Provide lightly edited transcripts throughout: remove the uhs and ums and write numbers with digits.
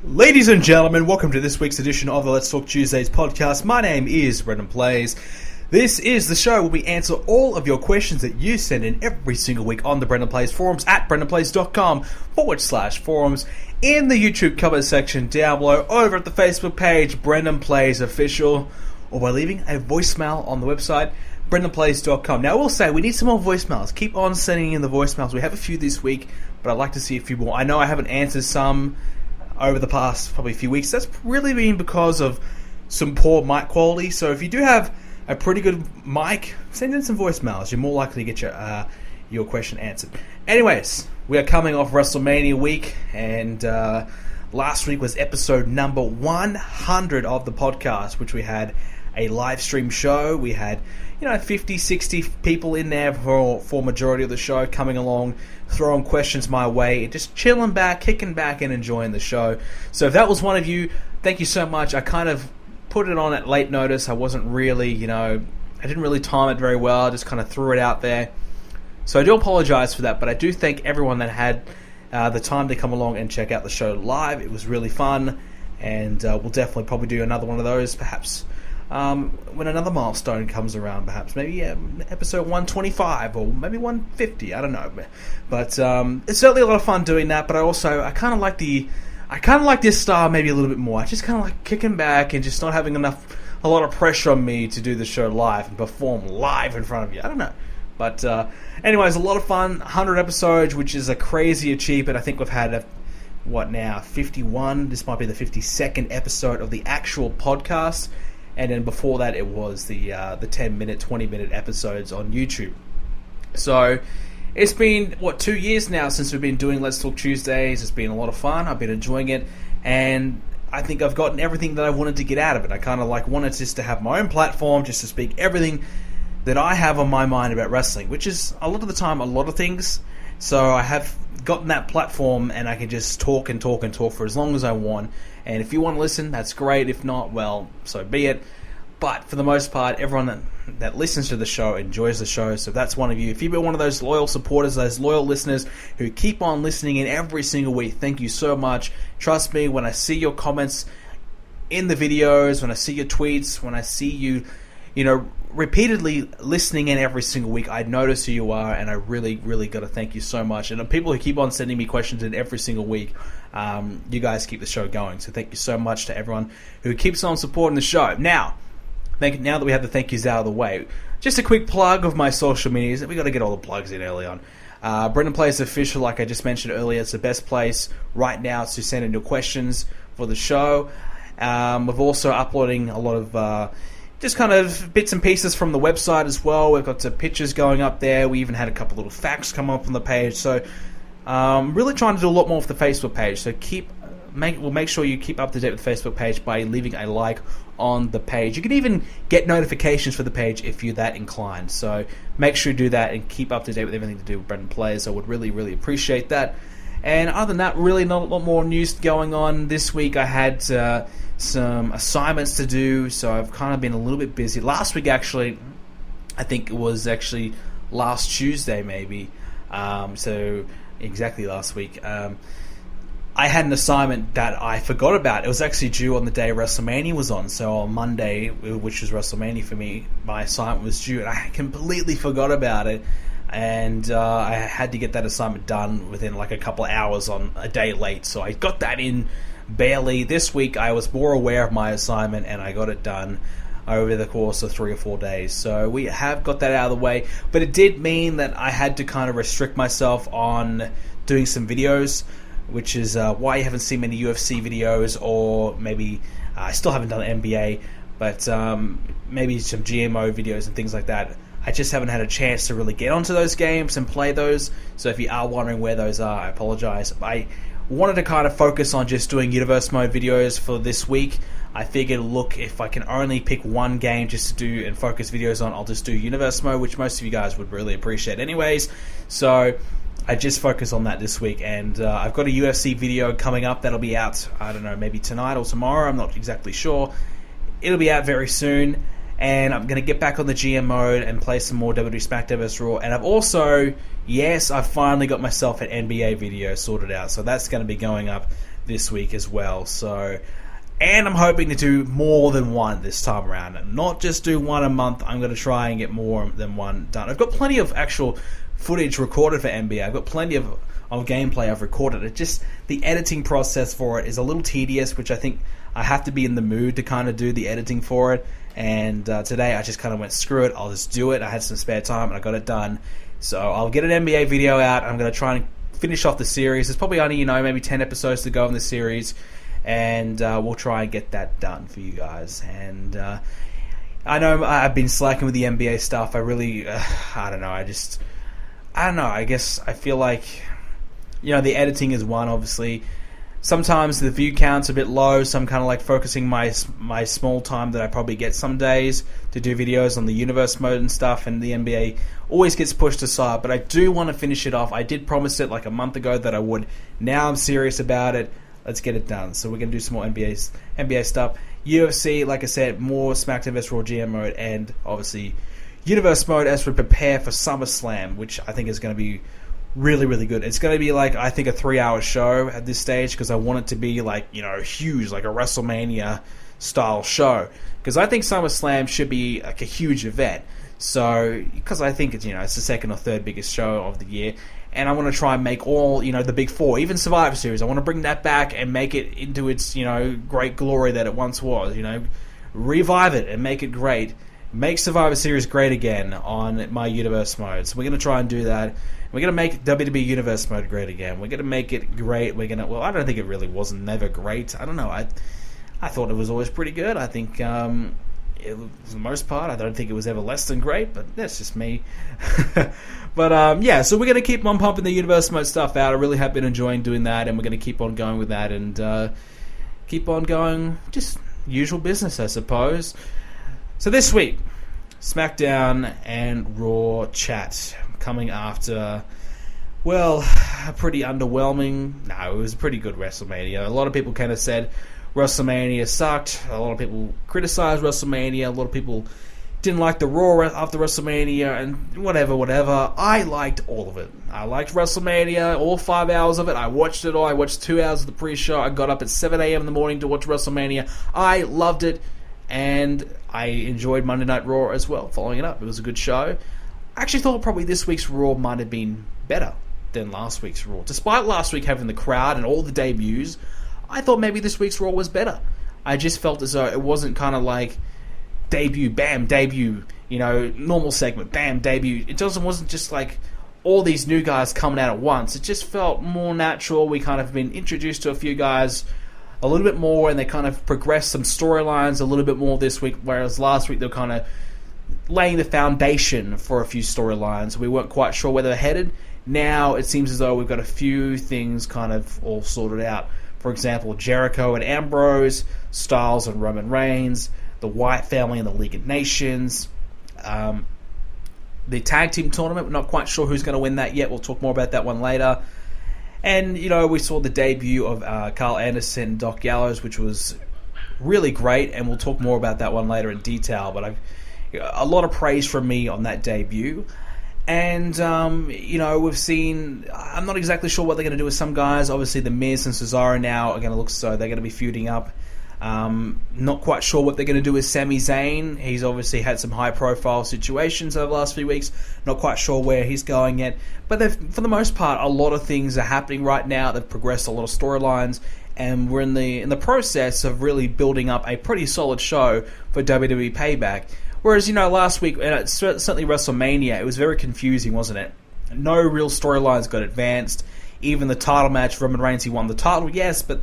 Ladies and gentlemen, welcome to this week's edition of the Let's Talk Tuesdays podcast. My name is BrendenPlayz. This is the show where we answer all of your questions that you send in every single week on the BrendenPlayz forums at BrendenPlayz.com/forums, in the YouTube comment section down below, over at the Facebook page, BrendenPlayz Official, or by leaving a voicemail on the website, BrendenPlayz.com. Now, I will say, we need some more voicemails. Keep on sending in the voicemails. We have a few this week, but I'd like to see a few more. I know I haven't answered some over the past probably few weeks. That's really been because of some poor mic quality. So if you do have a pretty good mic, send in some voicemails. You're more likely to get your question answered. Anyways, we are coming off Wrestlemania week, and last week was episode number 100 of the podcast, which we had a live stream show. We had 50, 60 people in there for majority of the show, coming along, throwing questions my way, just chilling back, kicking back, and enjoying the show. So if that was one of you, thank you so much. I kind of put it on at late notice. I wasn't really, I didn't really time it very well. I just kind of threw it out there. So I do apologize for that, but I do thank everyone that had the time to come along and check out the show live. It was really fun, and we'll definitely probably do another one of those, perhaps when another milestone comes around, perhaps maybe episode 125 or maybe 150. I don't know, but it's certainly a lot of fun doing that. But I kind of like this style maybe a little bit more. I just kind of like kicking back and just not having a lot of pressure on me to do the show live and perform live in front of you. I don't know, but anyways, a lot of fun. 100 episodes, which is a crazy achievement. I think we've had 51. This might be the 52nd episode of the actual podcast. And then before that, it was the 10-minute, 20-minute episodes on YouTube. So it's been, 2 years now since we've been doing Let's Talk Tuesdays. It's been a lot of fun. I've been enjoying it. And I think I've gotten everything that I wanted to get out of it. I kind of wanted just to have my own platform, just to speak everything that I have on my mind about wrestling, which is a lot of the time a lot of things. So I have gotten that platform, and I can just talk and talk and talk for as long as I want. And if you want to listen, that's great. If not, well, so be it. But for the most part, everyone that listens to the show enjoys the show. So if that's one of you, if you've been one of those loyal supporters, those loyal listeners who keep on listening in every single week, thank you so much. Trust me, when I see your comments in the videos, when I see your tweets, when I see you, repeatedly listening in every single week, I notice who you are, and I really, really got to thank you so much. And the people who keep on sending me questions in every single week, you guys keep the show going. So thank you so much to everyone who keeps on supporting the show. Now that we have the thank yous out of the way, just a quick plug of my social medias. We got to get all the plugs in early on. BrendenPlayz Official, like I just mentioned earlier, it's the best place right now to send in your questions for the show. We're also uploading a lot of just kind of bits and pieces from the website as well. We've got some pictures going up there. We even had a couple little facts come up on the page. So really trying to do a lot more with the Facebook page. So we'll make sure you keep up to date with the Facebook page by leaving a like on the page. You can even get notifications for the page if you're that inclined. So make sure you do that and keep up to date with everything to do with BrendenPlayz. I would really, really appreciate that. And other than that, really not a lot more news going on. This week I had some assignments to do, so I've kind of been a little bit busy. Last week, actually, I think it was actually last Tuesday, maybe. So exactly last week. I had an assignment that I forgot about. It was actually due on the day WrestleMania was on. So on Monday, which was WrestleMania for me, my assignment was due, and I completely forgot about it. And I had to get that assignment done within a couple of hours on a day late. So I got that in barely. This week I was more aware of my assignment, and I got it done over the course of 3 or 4 days. So we have got that out of the way. But it did mean that I had to kind of restrict myself on doing some videos, which is why you haven't seen many UFC videos, or maybe I still haven't done NBA, but maybe some GMO videos and things like that. I just haven't had a chance to really get onto those games and play those. So if you are wondering where those are, I apologize. I wanted to kind of focus on just doing Universe Mode videos for this week. I figured, look, if I can only pick one game just to do and focus videos on, I'll just do Universe Mode, which most of you guys would really appreciate anyways. So I just focus on that this week. And I've got a UFC video coming up that'll be out, I don't know, maybe tonight or tomorrow. I'm not exactly sure. It'll be out very soon. And I'm going to get back on the GM mode and play some more WWE Smackdown vs. Raw. And I've also, I've finally got myself an NBA video sorted out. So that's going to be going up this week as well. So, and I'm hoping to do more than one this time around, and not just do one a month. I'm going to try and get more than one done. I've got plenty of actual footage recorded for NBA. I've got plenty of gameplay I've recorded. It just, the editing process for it is a little tedious, which I think I have to be in the mood to kind of do the editing for it. And today I just kind of went, screw it, I'll just do it. I had some spare time and I got it done. So I'll get an NBA video out. I'm going to try and finish off the series. There's probably only, maybe 10 episodes to go in the series. And we'll try and get that done for you guys. And I know I've been slacking with the NBA stuff. I really, I don't know. I guess I feel like, the editing is one, obviously. Sometimes the view count's a bit low, so I'm kind of like focusing my small time that I probably get some days to do videos on the universe mode and stuff, and the NBA always gets pushed aside. But I do want to finish it off. I did promise it like a month ago that I would. Now I'm serious about it. Let's get it done. So we're going to do some more NBA stuff. UFC, like I said, more Smackdown vs. Raw GM mode, and obviously universe mode as we prepare for SummerSlam, which I think is going to be really, really good. It's going to be like, I think, a 3-hour show at this stage, because I want it to be like, huge, like a WrestleMania style show. Because I think SummerSlam should be like a huge event. So, because I think it's, it's the second or third biggest show of the year. And I want to try and make all, the big four, even Survivor Series. I want to bring that back and make it into its, great glory that it once was. Revive it and make it great. Make Survivor Series great again on my universe mode. So we're going to try and do that. We're going to make WWE Universe mode great again. We're going to make it great. I don't think it really wasn't never great. I don't know. I thought it was always pretty good. I think, for the most part, I don't think it was ever less than great, but that's just me. But, so we're going to keep on pumping the universe mode stuff out. I really have been enjoying doing that, and we're going to keep on going with that, and keep on going, just usual business, I suppose. So this week, SmackDown and Raw chat coming after, a pretty underwhelming, it was a pretty good WrestleMania. A lot of people kind of said WrestleMania sucked. A lot of people criticized WrestleMania. A lot of people didn't like the Raw after WrestleMania, and whatever. I liked all of it. I liked WrestleMania, all 5 hours of it. I watched it all. I watched 2 hours of the pre-show. I got up at 7 a.m. in the morning to watch WrestleMania. I loved it, and I enjoyed Monday Night Raw as well, following it up. It was a good show. I actually thought probably this week's Raw might have been better than last week's Raw. Despite last week having the crowd and all the debuts, I thought maybe this week's Raw was better. I just felt as though it wasn't kind of like debut, bam, debut, normal segment, bam, debut. It wasn't just like all these new guys coming out at once. It just felt more natural. We kind of been introduced to a few guys a little bit more, and they kind of progressed some storylines a little bit more this week, whereas last week they were kind of laying the foundation for a few storylines. We weren't quite sure where they're headed. Now it seems as though we've got a few things kind of all sorted out. For example, Jericho and Ambrose, Styles and Roman Reigns, the Wyatt Family and the League of Nations, the tag team tournament. We're not quite sure who's going to win that yet. We'll talk more about that one later. And, we saw the debut of Karl Anderson and Doc Gallows, which was really great, and we'll talk more about that one later in detail. But a lot of praise from me on that debut. And, we've seen, I'm not exactly sure what they're going to do with some guys. Obviously, The Miz and Cesaro now are going to look so they're going to be feuding up. Not quite sure what they're going to do with Sami Zayn. He's obviously had some high-profile situations over the last few weeks. Not quite sure where he's going yet. But for the most part, a lot of things are happening right now. They've progressed a lot of storylines. And we're in the process of really building up a pretty solid show for WWE Payback. Whereas, last week, and certainly WrestleMania, it was very confusing, wasn't it? No real storylines got advanced. Even the title match, Roman Reigns, he won the title, yes, but,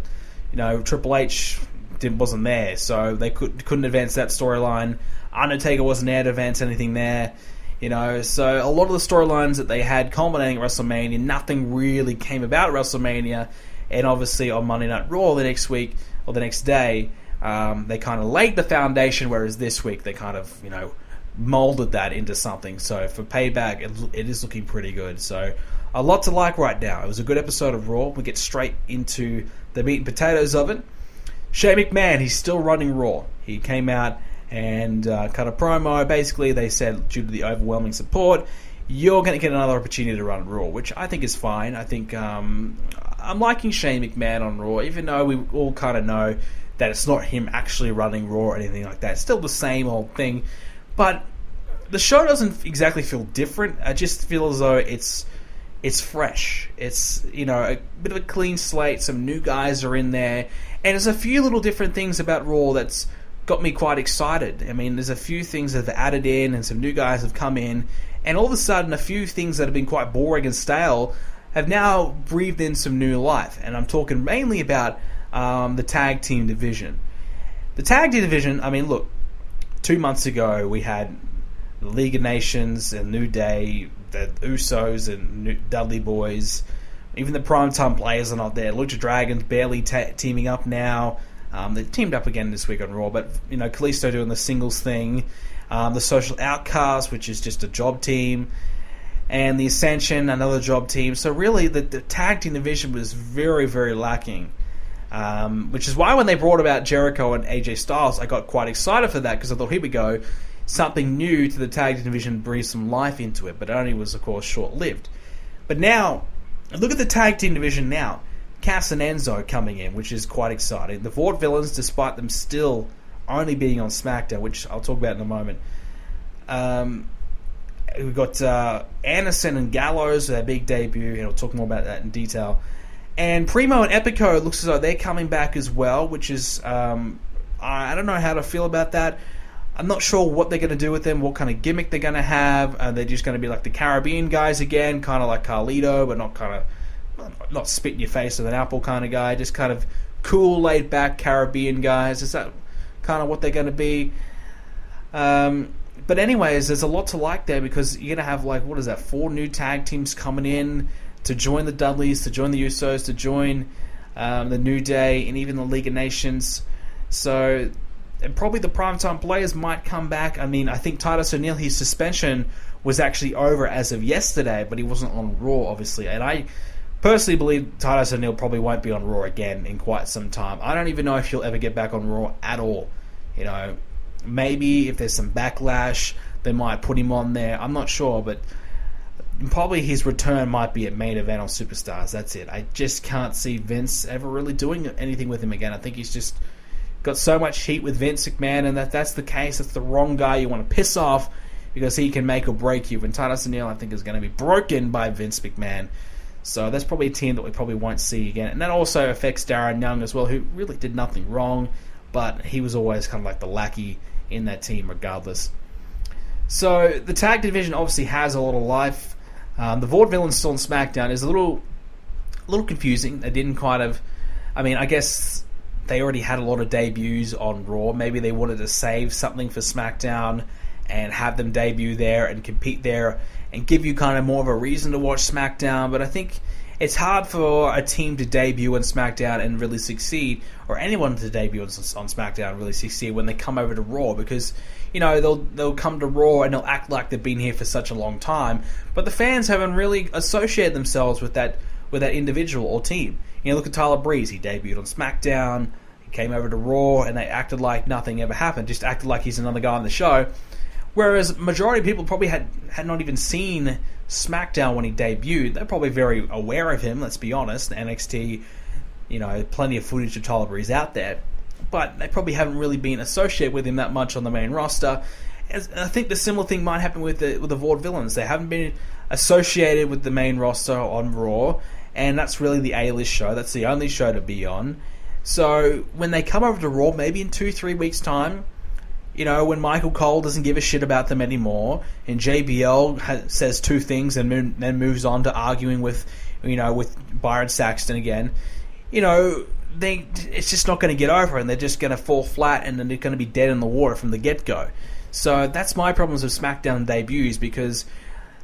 Triple H wasn't there, so they couldn't advance that storyline. Undertaker wasn't there to advance anything there. So a lot of the storylines that they had culminating at WrestleMania, nothing really came about at WrestleMania. And obviously on Monday Night Raw the next week, or the next day, they kind of laid the foundation, whereas this week they kind of, molded that into something. So for Payback, it is looking pretty good. So a lot to like right now. It was a good episode of Raw. We get straight into the meat and potatoes of it. Shane McMahon, he's still running Raw. He came out and cut a promo. Basically, they said, due to the overwhelming support, you're going to get another opportunity to run Raw, which I think is fine. I think I'm liking Shane McMahon on Raw, even though we all kind of know that it's not him actually running Raw or anything like that. It's still the same old thing. But the show doesn't exactly feel different. I just feel as though it's fresh. It's, a bit of a clean slate. Some new guys are in there. And there's a few little different things about Raw that's got me quite excited. I mean, there's a few things that have added in and some new guys have come in. And all of a sudden, a few things that have been quite boring and stale have now breathed in some new life. And I'm talking mainly about the tag team division. The tag team division, I mean, look, 2 months ago we had the League of Nations and New Day, the Usos and Dudley Boys. Even the Primetime Players are not there. Lucha Dragons barely teaming up now. They teamed up again this week on Raw, but Kalisto doing the singles thing. The Social Outcasts, which is just a job team, and the Ascension, another job team. So really, the tag team division was very, very lacking. Which is why when they brought about Jericho and AJ Styles, I got quite excited for that, because I thought, here we go, something new to the tag team division, breathe some life into it. But it only was, of course, short-lived. But now, look at the tag team division now. Cass and Enzo coming in, which is quite exciting. The Vaudevillains, despite them still only being on Smackdown, which I'll talk about in a moment. We've got Anderson and Gallows, their big debut, and I'll talk more about that in detail. And Primo and Epico, looks as though they're coming back as well, which is, I don't know how to feel about that. I'm not sure what they're going to do with them, what kind of gimmick they're going to have. Are they just going to be like the Caribbean guys again, kind of like Carlito, but not spit in your face with an apple kind of guy, just kind of cool, laid back Caribbean guys? Is that kind of what they're going to be? But anyways, there's a lot to like there, because you're going to have 4 new tag teams coming in to join the Dudleys, to join the Usos, to join the New Day, and even the League of Nations. So, and probably the Primetime Players might come back. I mean, I think Titus O'Neil, his suspension was actually over as of yesterday, but he wasn't on Raw, obviously. And I personally believe Titus O'Neil probably won't be on Raw again in quite some time. I don't even know if he'll ever get back on Raw at all. Maybe if there's some backlash, they might put him on there. I'm not sure, but probably his return might be at Main Event on Superstars. That's it. I just can't see Vince ever really doing anything with him again. I think he's just got so much heat with Vince McMahon, and that's the case. That's the wrong guy you want to piss off, because he can make or break you. And Titus O'Neil, I think, is going to be broken by Vince McMahon. So that's probably a team that we probably won't see again. And that also affects Darren Young as well, who really did nothing wrong, but he was always kind of like the lackey in that team regardless. So the tag division obviously has a lot of life. The Vaudevillains still on SmackDown is a little confusing. They didn't I guess they already had a lot of debuts on Raw. Maybe they wanted to save something for SmackDown and have them debut there and compete there and give you kind of more of a reason to watch SmackDown. But I think it's hard for a team to debut on SmackDown and really succeed, or anyone to debut on SmackDown and really succeed when they come over to Raw, because they'll come to Raw and they'll act like they've been here for such a long time, but the fans haven't really associated themselves with that individual or team. Look at Tyler Breeze. He debuted on SmackDown, he came over to Raw, and they acted like nothing ever happened, just acted like he's another guy on the show. Whereas majority of people probably had not even seen SmackDown when he debuted. They're probably very aware of him, let's be honest. NXT, plenty of footage of Tyler Breeze out there, but they probably haven't really been associated with him that much on the main roster. And I think the similar thing might happen with the Vaudevillains. They haven't been associated with the main roster on Raw, and that's really the A-list show. That's the only show to be on. So when they come over to Raw, maybe in 2-3 weeks' time, when Michael Cole doesn't give a shit about them anymore, and JBL says 2 things and then moves on to arguing with Byron Saxton again, it's just not going to get over, and they're just going to fall flat, and then they're going to be dead in the water from the get-go. So that's my problems with SmackDown debuts, because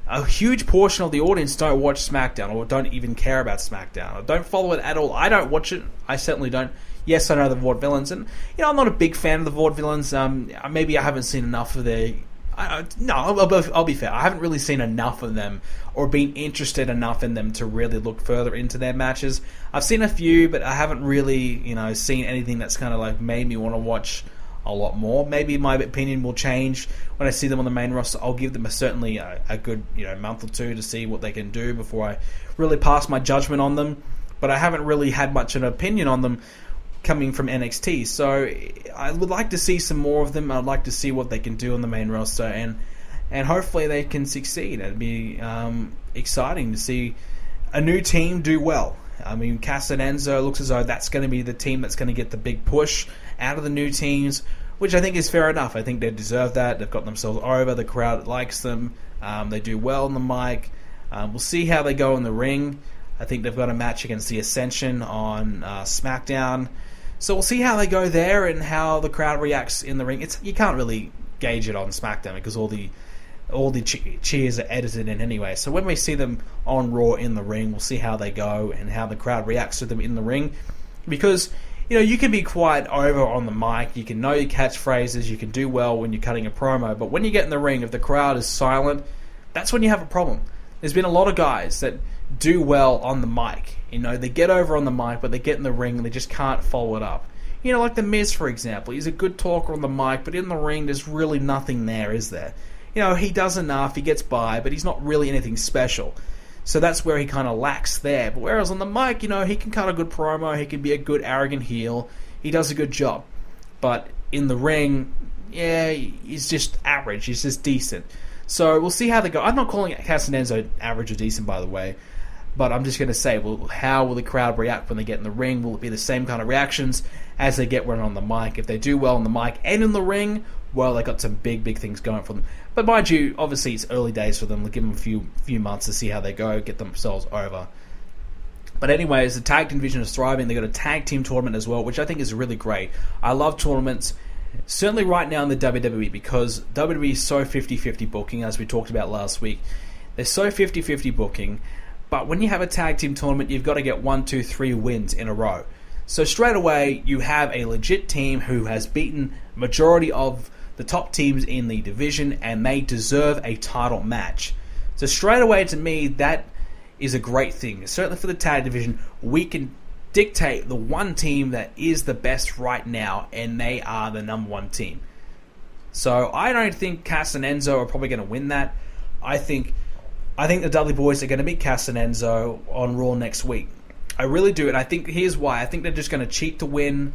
a huge portion of the audience don't watch SmackDown, or don't even care about SmackDown, or don't follow it at all. I don't watch it. I certainly don't. Yes, I know the Vaudevillains, and I'm not a big fan of the Vaudevillains. Maybe I haven't seen enough of their... I'll be fair. I haven't really seen enough of them, or been interested enough in them to really look further into their matches. I've seen a few, but I haven't really, seen anything that's kind of like made me want to watch a lot more. Maybe my opinion will change when I see them on the main roster. I'll give them a good month or two to see what they can do before I really pass my judgment on them. but I haven't really had much of an opinion on them coming from NXT. So I would like to see some more of them. I'd like to see what they can do on the main roster, and hopefully they can succeed. It'd be exciting to see a new team do well. I mean, Cass and Enzo looks as though that's going to be the team that's going to get the big push out of the new teams, which I think is fair enough. I think they deserve that. They've got themselves over. The crowd likes them. They do well on the mic. We'll see how they go in the ring. I think they've got a match against the Ascension on Smackdown. So we'll see how they go there and how the crowd reacts in the ring. You can't really gauge it on Smackdown because all the cheers are edited in anyway. So when we see them on Raw in the ring, we'll see how they go and how the crowd reacts to them in the ring. Because, you can be quite over on the mic, you can know your catchphrases, you can do well when you're cutting a promo, but when you get in the ring, if the crowd is silent, that's when you have a problem. There's been a lot of guys that do well on the mic. They get over on the mic, but they get in the ring and they just can't follow it up. Like The Miz, for example. He's a good talker on the mic, but in the ring, there's really nothing there, is there? He does enough, he gets by, but he's not really anything special. So that's where he kind of lacks there. But whereas on the mic, he can cut a good promo, he can be a good arrogant heel, he does a good job. But in the ring, he's just average, he's just decent. So we'll see how they go. I'm not calling Cass and Enzo average or decent, by the way. But I'm just going to say, well, how will the crowd react when they get in the ring? Will it be the same kind of reactions as they get when on the mic? If they do well on the mic and in the ring, well, they got some big things going for them. But mind you, obviously it's early days for them. We'll give them a few months to see how they go, get themselves over. But anyways, the tag team division is thriving. They've got a tag team tournament as well, which I think is really great. I love tournaments, certainly right now in the WWE, because WWE is so 50-50 booking, as we talked about last week. They're so 50-50 booking, but when you have a tag team tournament, you've got to get 1, 2, 3 wins in a row. So straight away, you have a legit team who has beaten majority of the top teams in the division, and they deserve a title match. So straight away, to me, that is a great thing. Certainly for the tag division, we can dictate the one team that is the best right now, and they are the number one team. So I don't think Cass and Enzo are probably going to win that. I think the Dudley Boys are going to beat Cass and Enzo on Raw next week. I really do, and I think here's why. I think they're just going to cheat to win,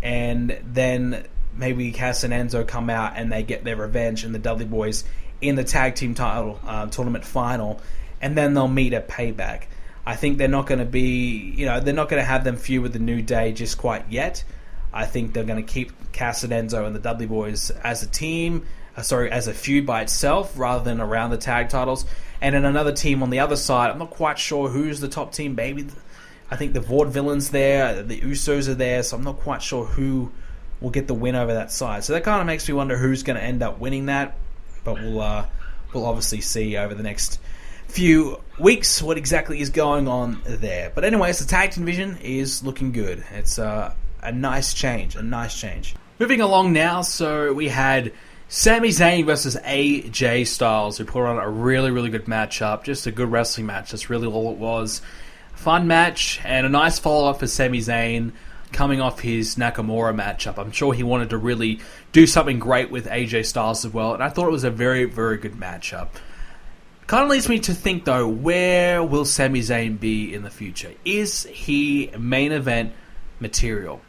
and then maybe Cass and Enzo come out and they get their revenge and the Dudley Boys in the tag team title tournament final, and then they'll meet at Payback. I think they're not going to be, they're not going to have them feud with the New Day just quite yet. I think they're going to keep Cass and Enzo and the Dudley Boys as a team, as a feud by itself, rather than around the tag titles. And then another team on the other side, I'm not quite sure who's the top team. Maybe, I think the Vaudevillains there, the Usos are there, so I'm not quite sure who will get the win over that side. So that kind of makes me wonder who's going to end up winning that. But we'll obviously see over the next few weeks what exactly is going on there. But anyways, the tag team division is looking good. It's a nice change, Moving along now, so we had Sami Zayn versus AJ Styles, who put on a really, really good matchup. Just a good wrestling match. That's really all it was. Fun match, and a nice follow-up for Sami Zayn coming off his Nakamura matchup. I'm sure he wanted to really do something great with AJ Styles as well, and I thought it was a very, very good matchup. Kind of leads me to think, though, where will Sami Zayn be in the future? Is he main event material?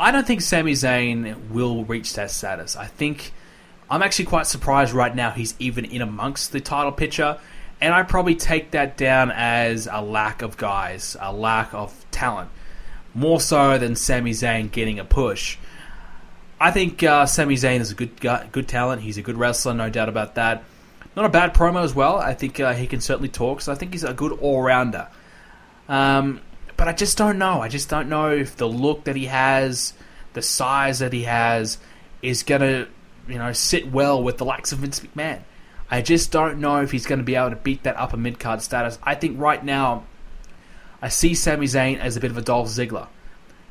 I don't think Sami Zayn will reach that status. I'm actually quite surprised right now he's even in amongst the title picture, and I probably take that down as a lack of guys, a lack of talent, more so than Sami Zayn getting a push. I think Sami Zayn is a good talent. He's a good wrestler, no doubt about that. Not a bad promo as well. I think he can certainly talk, so I think he's a good all-rounder. But I just don't know. I just don't know if the look that he has, the size that he has, is going to sit well with the likes of Vince McMahon. I just don't know if he's going to be able to beat that upper mid-card status. I think right now, I see Sami Zayn as a bit of a Dolph Ziggler.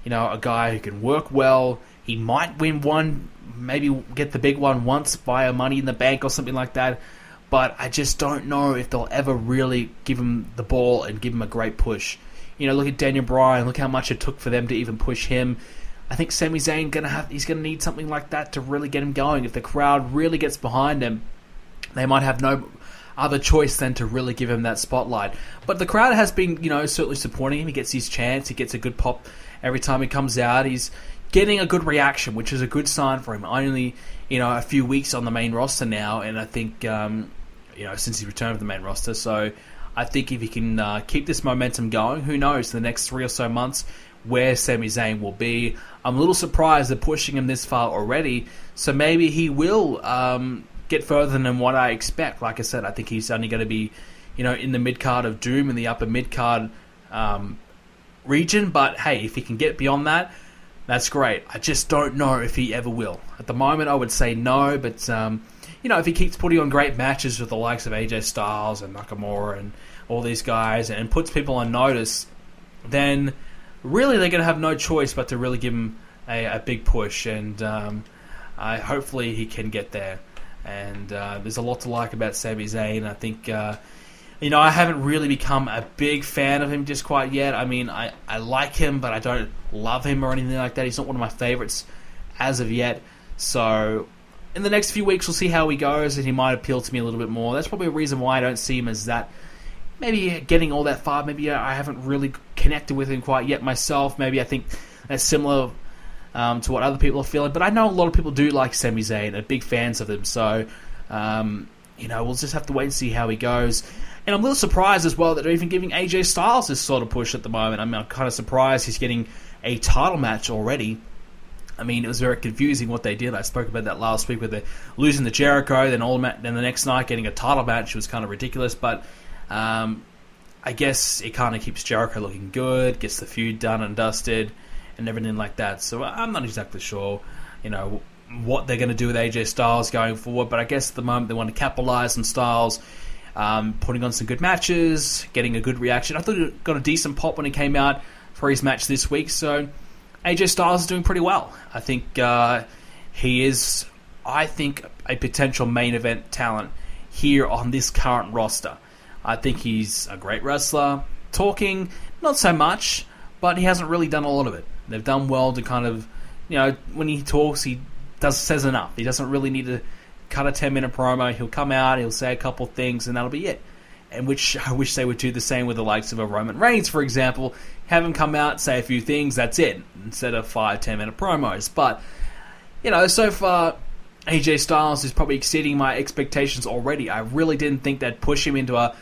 A guy who can work well. He might win one, maybe get the big one once via Money in the Bank or something like that. But I just don't know if they'll ever really give him the ball and give him a great push. Look at Daniel Bryan. Look how much it took for them to even push him. I think Sami Zayn he's gonna need something like that to really get him going. If the crowd really gets behind him, they might have other choice than to really give him that spotlight. But the crowd has been, certainly supporting him. He gets his chance. He gets a good pop every time he comes out. He's getting a good reaction, which is a good sign for him. Only, a few weeks on the main roster now, and I think, since he returned to the main roster. So I think if he can keep this momentum going, who knows, the next 3 or so months where Sami Zayn will be. I'm a little surprised they're pushing him this far already, so maybe he will get further than what I expect. Like I said, I think he's only going to be, in the mid-card of Doom, in the upper mid-card region, but hey, if he can get beyond that, that's great. I just don't know if he ever will. At the moment, I would say no, but if he keeps putting on great matches with the likes of AJ Styles and Nakamura and all these guys and puts people on notice, then really they're going to have no choice but to really give him a big push, and hopefully he can get there. And there's a lot to like about Sami Zayn. I think, I haven't really become a big fan of him just quite yet. I mean, I like him, but I don't love him or anything like that. He's not one of my favorites as of yet. So in the next few weeks, we'll see how he goes, and he might appeal to me a little bit more. That's probably a reason why I don't see him as that, maybe getting all that far. Maybe I haven't really connected with him quite yet myself. Maybe I think that's similar to what other people are feeling. But I know a lot of people do like Sami Zayn, are big fans of him. So, we'll just have to wait and see how he goes. And I'm a little surprised as well that they're even giving AJ Styles this sort of push at the moment. I mean, I'm kind of surprised he's getting a title match already. I mean, it was very confusing what they did. I spoke about that last week with the losing to Jericho, then the next night getting a title match was kind of ridiculous. But I guess it kind of keeps Jericho looking good, gets the feud done and dusted, and everything like that. So I'm not exactly sure, what they're going to do with AJ Styles going forward. But I guess at the moment they want to capitalize on Styles, putting on some good matches, getting a good reaction. I thought he got a decent pop when he came out for his match this week. So AJ Styles is doing pretty well. I think he is, a potential main event talent here on this current roster. I think he's a great wrestler. Talking, not so much, but he hasn't really done a lot of it. They've done well to kind of, when he talks, he says enough. He doesn't really need to cut a 10-minute promo. He'll come out, he'll say a couple things, and that'll be it. And which I wish they would do the same with the likes of a Roman Reigns, for example. Have him come out, say a few things, that's it, instead of 5-10-minute promos. But, so far, AJ Styles is probably exceeding my expectations already. I really didn't think they'd push him into a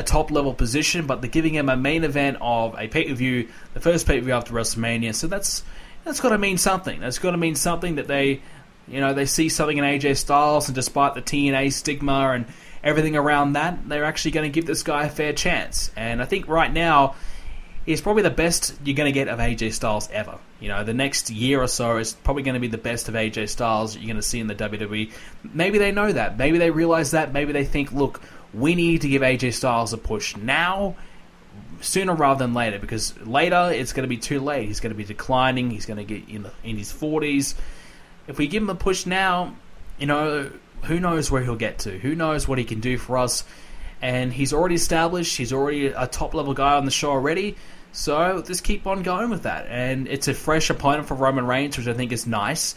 top-level position, but they're giving him a main event of a pay-per-view, the first pay-per-view after WrestleMania, so that's got to mean something. That's got to mean something that they see something in AJ Styles, and despite the TNA stigma and everything around that, they're actually going to give this guy a fair chance. And I think right now, he's probably the best you're going to get of AJ Styles ever. The next year or so is probably going to be the best of AJ Styles you're going to see in the WWE. Maybe they know that. Maybe they realize that. Maybe they think, look, we need to give AJ Styles a push now, sooner rather than later, because later it's going to be too late. He's going to be declining. He's going to get in his 40s. If we give him a push now, who knows where he'll get to? Who knows what he can do for us? And he's already established. He's already a top-level guy on the show already. So just keep on going with that. And it's a fresh opponent for Roman Reigns, which I think is nice.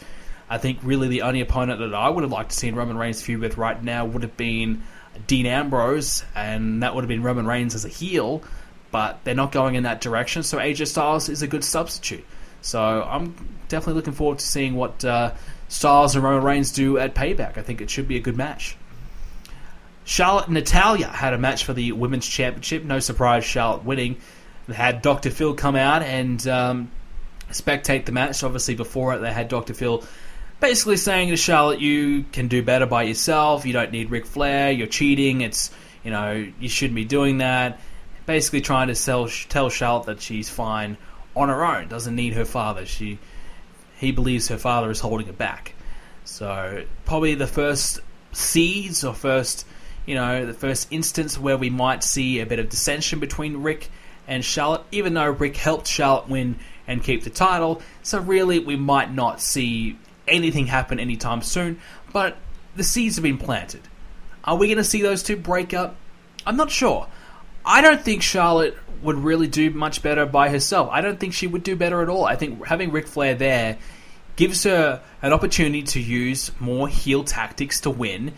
I think really the only opponent that I would have liked to see Roman Reigns feud with right now would have been Dean Ambrose, and that would have been Roman Reigns as a heel. But they're not going in that direction, so AJ Styles is a good substitute. So I'm definitely looking forward to seeing what Styles and Roman Reigns do at Payback. I think it should be a good match. Charlotte and Natalya had a match for the Women's Championship. No surprise, Charlotte winning. They had Dr. Phil come out and spectate the match. Obviously, before it, they had Dr. Phil basically saying to Charlotte, you can do better by yourself. You don't need Ric Flair. You're cheating. You shouldn't be doing that. Basically trying to tell Charlotte that she's fine on her own. Doesn't need her father. He believes her father is holding her back. So probably the first seeds or the first instance where we might see a bit of dissension between Rick and Charlotte, even though Rick helped Charlotte win and keep the title. So really, we might not see anything happen anytime soon, but the seeds have been planted. Are we going to see those two break up? I'm not sure. I don't think Charlotte would really do much better by herself. I don't think she would do better at all. I think having Ric Flair there gives her an opportunity to use more heel tactics to win,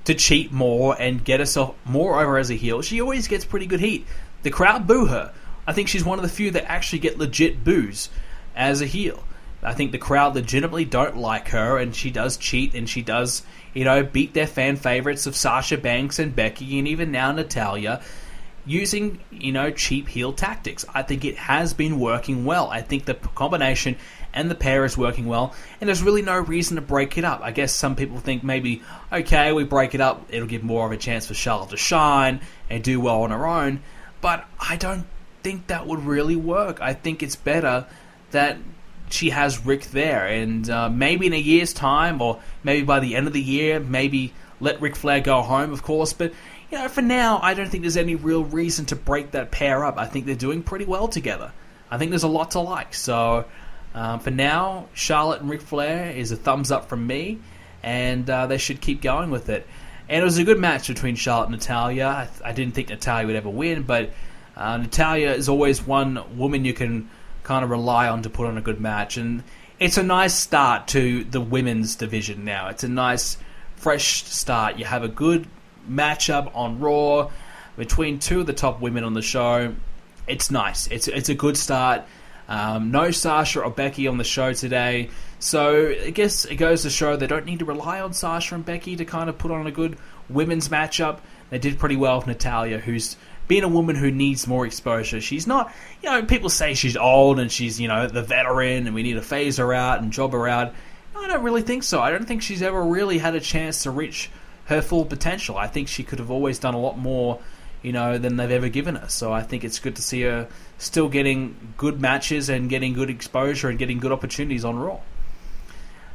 to cheat more and get herself more over as a heel, she always gets pretty good heat. The crowd boo her. I think she's one of the few that actually get legit boos as a heel. I think the crowd legitimately don't like her, and she does cheat, and she does, beat their fan favorites of Sasha Banks and Becky, and even now Natalya, using, cheap heel tactics. I think it has been working well. I think the combination and the pair is working well, and there's really no reason to break it up. I guess some people think maybe, okay, we break it up, it'll give more of a chance for Charlotte to shine and do well on her own, but I don't think that would really work. I think it's better that she has Ric there, and maybe in a year's time, or maybe by the end of the year, maybe let Ric Flair go home, of course, but for now, I don't think there's any real reason to break that pair up. I think they're doing pretty well together. I think there's a lot to like, so for now, Charlotte and Ric Flair is a thumbs up from me, and they should keep going with it. And it was a good match between Charlotte and Natalya. I didn't think Natalya would ever win, but Natalya is always one woman you can kind of rely on to put on a good match, and it's a nice start to the women's division now. It's a nice, fresh start. You have a good matchup on Raw between two of the top women on the show. It's nice. It's a good start. No Sasha or Becky on the show today, so I guess it goes to show they don't need to rely on Sasha and Becky to kind of put on a good women's matchup. They did pretty well with Natalya, who's being a woman who needs more exposure. She's not, people say she's old and she's, the veteran and we need to phase her out and job her out. I don't really think so. I don't think she's ever really had a chance to reach her full potential. I think she could have always done a lot more, than they've ever given her. So I think it's good to see her still getting good matches and getting good exposure and getting good opportunities on Raw.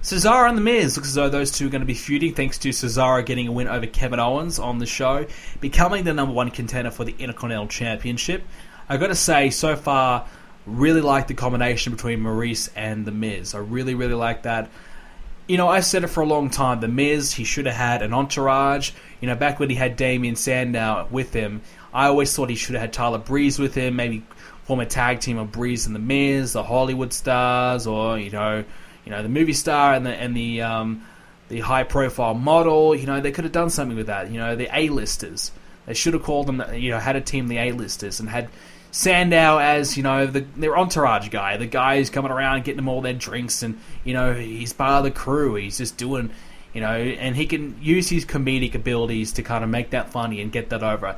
Cesaro and The Miz, looks as though those two are going to be feuding, thanks to Cesaro getting a win over Kevin Owens on the show, becoming the number one contender for the Intercontinental Championship. I've got to say, so far, really like the combination between Maryse and The Miz. I really, really like that. I said it for a long time, The Miz, he should have had an entourage. Back when he had Damien Sandow with him, I always thought he should have had Tyler Breeze with him, maybe form a tag team of Breeze and The Miz, the Hollywood stars, or, the movie star and the high-profile model. They could have done something with that. The A-listers. They should have called them, had a team, the A-listers, and had Sandow as, their entourage guy. The guy who's coming around getting them all their drinks, and, he's part of the crew. He's just doing, and he can use his comedic abilities to kind of make that funny and get that over.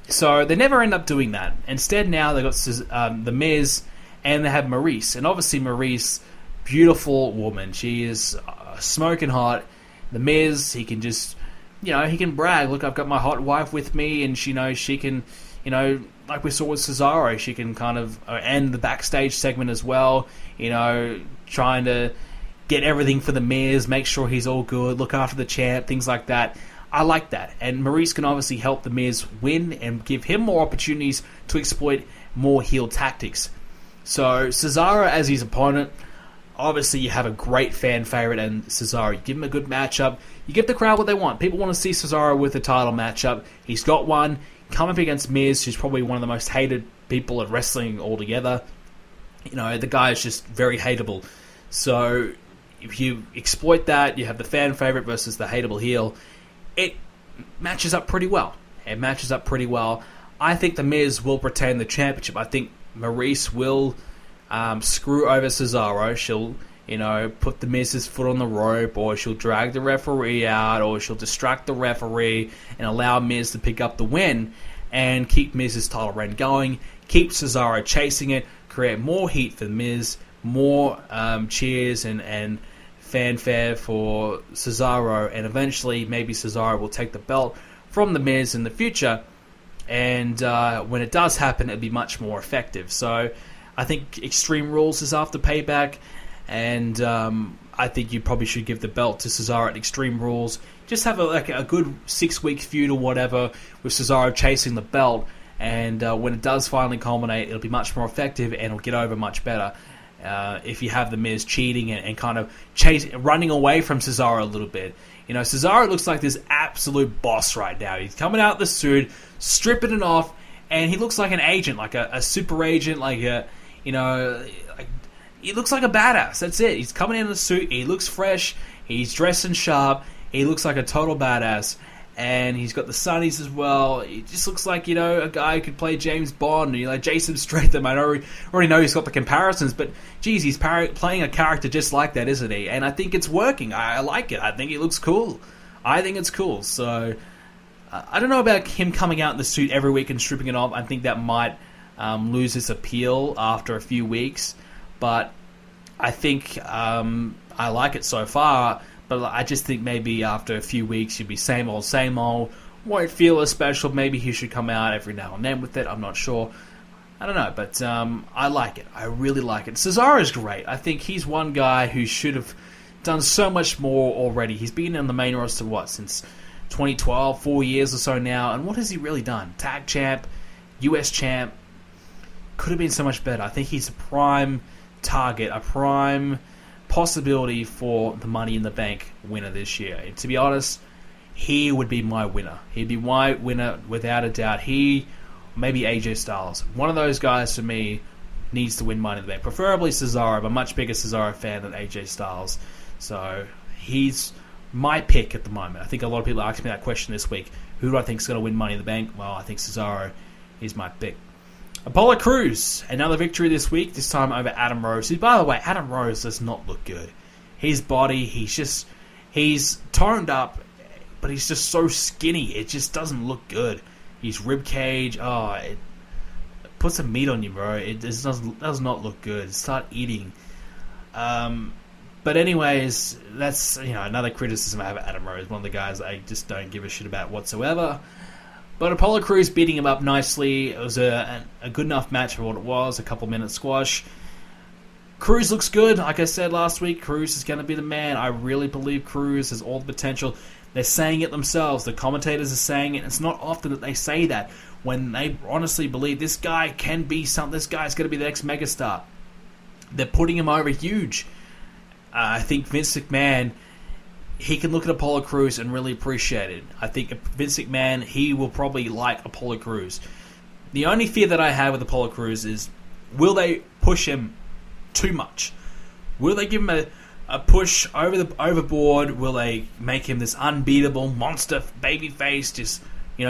So they never end up doing that. Instead, now they've got The Miz, and they have Maryse. And obviously Maryse, beautiful woman. She is smoking hot. The Miz, he can just, he can brag. Look, I've got my hot wife with me, and she can, like we saw with Cesaro, she can kind of end the backstage segment as well. Trying to get everything for The Miz, make sure he's all good, look after the champ, things like that. I like that. And Maryse can obviously help The Miz win and give him more opportunities to exploit more heel tactics. So Cesaro as his opponent, obviously you have a great fan favorite and Cesaro. You give him a good matchup. You give the crowd what they want. People want to see Cesaro with a title matchup. He's got one. Coming up against Miz, who's probably one of the most hated people at wrestling altogether. The guy is just very hateable. So if you exploit that, you have the fan favorite versus the hateable heel. It matches up pretty well. I think The Miz will retain the championship. I think Maryse will screw over Cesaro. She'll, put The Miz's foot on the rope, or she'll drag the referee out, or she'll distract the referee and allow Miz to pick up the win and keep Miz's title reign going, keep Cesaro chasing it, create more heat for The Miz, more cheers and fanfare for Cesaro, and eventually maybe Cesaro will take the belt from The Miz in the future, and when it does happen, it'll be much more effective. So I think Extreme Rules is after Payback, and I think you probably should give the belt to Cesaro at Extreme Rules. Just have a good 6-week feud or whatever with Cesaro chasing the belt, and when it does finally culminate, it'll be much more effective and it'll get over much better. If you have The Miz cheating and kind of running away from Cesaro a little bit. Cesaro looks like this absolute boss right now. He's coming out the suit, stripping it off, and he looks like an agent, like a super agent, he looks like a badass. That's it. He's coming in the suit. He looks fresh. He's dressing sharp. He looks like a total badass. And he's got the sunnies as well. He just looks like, a guy who could play James Bond. Jason Statham. I already know he's got the comparisons, but geez, he's playing a character just like that, isn't he? And I think it's working. I like it. I think he looks cool. I think it's cool. So, I don't know about him coming out in the suit every week and stripping it off. I think that might lose its appeal after a few weeks. But I think I like it so far. But I just think maybe after a few weeks, you'd be same old, won't feel as special. Maybe he should come out every now and then with it. I'm not sure. I don't know, but I like it. I really like it. Cesaro's great. I think he's one guy who should have done so much more already. He's been in the main roster, since 2012, 4 years or so now. And what has he really done? Tag champ, US champ. Could have been so much better. I think he's a prime target, a prime possibility for the Money in the Bank winner this year. And to be honest, he would be my winner. He'd be my winner without a doubt. He, maybe AJ Styles. One of those guys for me needs to win Money in the Bank. Preferably Cesaro. I'm a much bigger Cesaro fan than AJ Styles. So he's my pick at the moment. I think a lot of people asked me that question this week. Who do I think is going to win Money in the Bank? Well, I think Cesaro is my pick. Apollo Crews, another victory this week, this time over Adam Rose. Who, by the way, Adam Rose does not look good. His body, he's toned up, but he's just so skinny. It just doesn't look good. His rib cage, it puts some meat on you, bro. It just does not look good. Start eating. But anyways, that's another criticism I have of Adam Rose. One of the guys I just don't give a shit about whatsoever. But Apollo Crews beating him up nicely. It was a good enough match for what it was, a couple-minute squash. Cruz looks good. Like I said last week, Cruz is going to be the man. I really believe Cruz has all the potential. They're saying it themselves. The commentators are saying it. It's not often that they say that when they honestly believe this guy can be something. This guy's going to be the next megastar. They're putting him over huge. I think Vince McMahon, he can look at Apollo Crews and really appreciate it. I think Vince McMahon, he will probably like Apollo Crews. The only fear that I have with Apollo Crews is, will they push him too much? Will they give him a push overboard? Will they make him this unbeatable monster babyface, just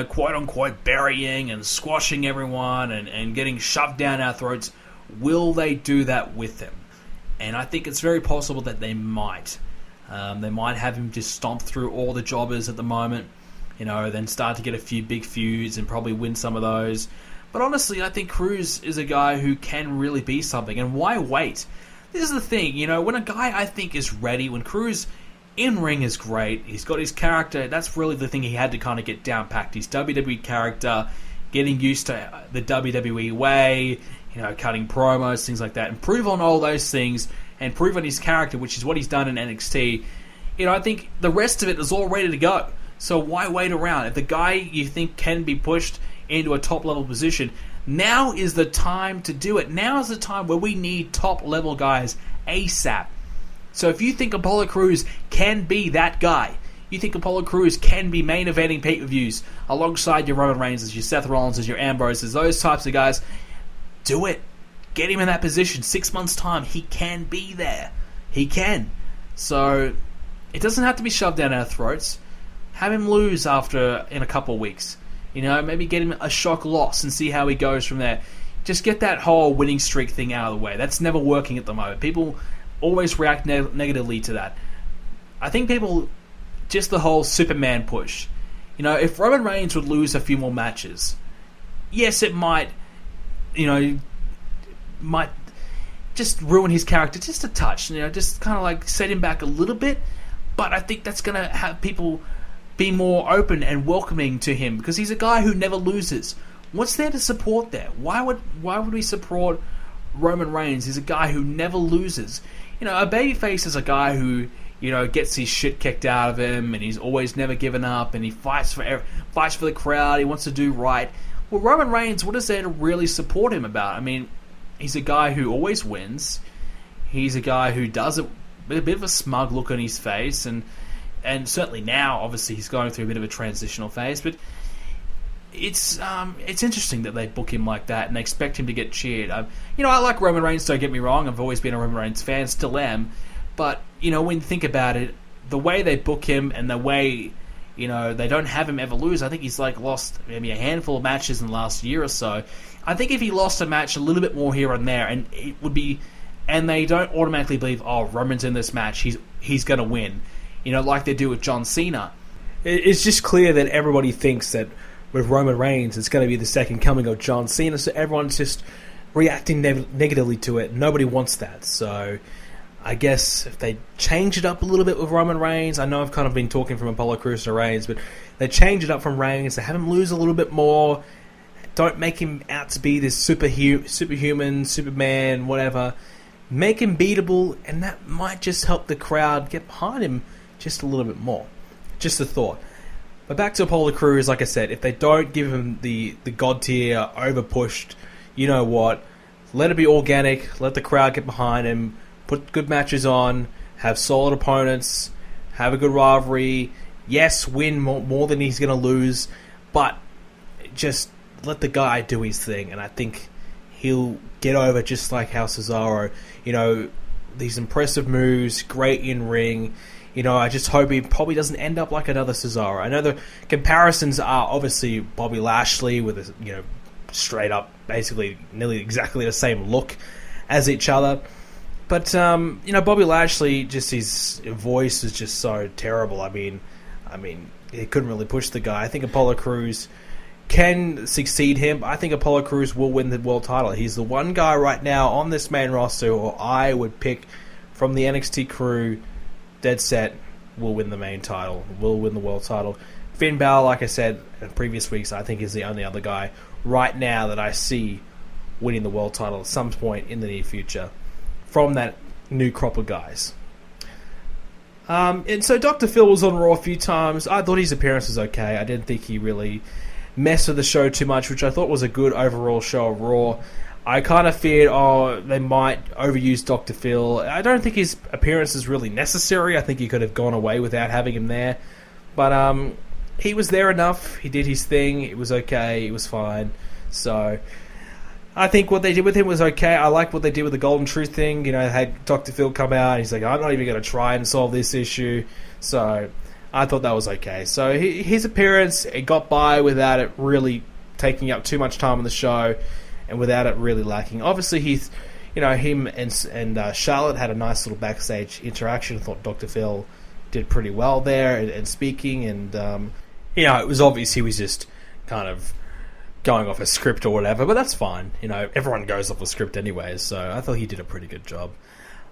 quote unquote burying and squashing everyone and getting shoved down our throats? Will they do that with him? And I think it's very possible that they might. They might have him just stomp through all the jobbers at the moment, then start to get a few big feuds and probably win some of those. But honestly, I think Cruz is a guy who can really be something. And why wait? This is the thing, when a guy I think is ready, when Cruz in-ring is great, he's got his character, that's really the thing he had to kind of get down-packed. His WWE character, getting used to the WWE way, cutting promos, things like that, and prove on all those things, and prove on his character, which is what he's done in NXT. I think the rest of it is all ready to go. So why wait around? If the guy you think can be pushed into a top-level position, now is the time to do it. Now is the time where we need top-level guys ASAP. So if you think Apollo Crews can be that guy, you think Apollo Crews can be main eventing pay-per-views alongside your Roman Reigns, your Seth Rollins, your Ambroses, those types of guys, do it. Get him in that position. 6 months' time, he can be there. He can. So, it doesn't have to be shoved down our throats. Have him lose in a couple of weeks. Maybe get him a shock loss and see how he goes from there. Just get that whole winning streak thing out of the way. That's never working at the moment. People always react negatively to that. I think people, just the whole Superman push. If Roman Reigns would lose a few more matches, yes, it might just ruin his character just a touch, just kind of like set him back a little bit. But I think that's going to have people be more open and welcoming to him because he's a guy who never loses. What's there to support there? Why would we support Roman Reigns? He's a guy who never loses. A babyface is a guy who gets his shit kicked out of him, and he's always never given up, and he fights for the crowd. He wants to do right. Well, Roman Reigns, what is there to really support him about? I mean, he's a guy who always wins. He's a guy who does it with a bit of a smug look on his face, and certainly now, obviously, he's going through a bit of a transitional phase. But it's interesting that they book him like that and they expect him to get cheered. I like Roman Reigns. Don't get me wrong. I've always been a Roman Reigns fan, still am. But when you think about it, the way they book him and the way, you know, they don't have him ever lose. I think he's like lost maybe a handful of matches in the last year or so. I think if he lost a match a little bit more here and there, and it would be, and they don't automatically believe, oh, Roman's in this match, he's going to win, you know, like they do with John Cena. It's just clear that everybody thinks that with Roman Reigns, it's going to be the second coming of John Cena, so everyone's just reacting negatively to it. Nobody wants that, so I guess if they change it up a little bit with Roman Reigns, I know I've kind of been talking from Apollo Crews to Reigns, but they change it up from Reigns, they have him lose a little bit more, don't make him out to be this superhuman, Superman, whatever. Make him beatable, and that might just help the crowd get behind him just a little bit more. Just a thought. But back to Apollo Crews, like I said, if they don't give him the God tier, over-pushed, you know what, let it be organic, let the crowd get behind him, put good matches on, have solid opponents, have a good rivalry, yes, win more than he's going to lose, but just let the guy do his thing, and I think he'll get over just like how Cesaro, you know, these impressive moves, great in-ring. You know, I just hope he probably doesn't end up like another Cesaro. I know the comparisons are obviously Bobby Lashley with a, you know, straight up, basically nearly exactly the same look as each other. But, you know, Bobby Lashley, just his voice is just so terrible. I mean, he couldn't really push the guy. I think Apollo Crews can succeed him. I think Apollo Crews will win the world title. He's the one guy right now on this main roster who I would pick from the NXT crew, dead set, will win the main title, will win the world title. Finn Balor, like I said in previous weeks, I think is the only other guy right now that I see winning the world title at some point in the near future from that new crop of guys. And so Dr. Phil was on Raw a few times. I thought his appearance was okay. I didn't think he really messed with the show too much, which I thought was a good overall show of Raw. I kind of feared, they might overuse Dr. Phil. I don't think his appearance is really necessary. I think he could have gone away without having him there. But he was there enough. He did his thing. It was okay. It was fine. So I think what they did with him was okay. I like what they did with the Golden Truth thing. You know, they had Dr. Phil come out. And he's like, I'm not even going to try and solve this issue. So I thought that was okay. So his appearance, it got by without it really taking up too much time on the show, and without it really lacking. Obviously, him and Charlotte had a nice little backstage interaction. I thought Dr. Phil did pretty well there and speaking, and it was obvious he was just kind of going off a script or whatever, but that's fine. You know, everyone goes off a script anyways, so I thought he did a pretty good job.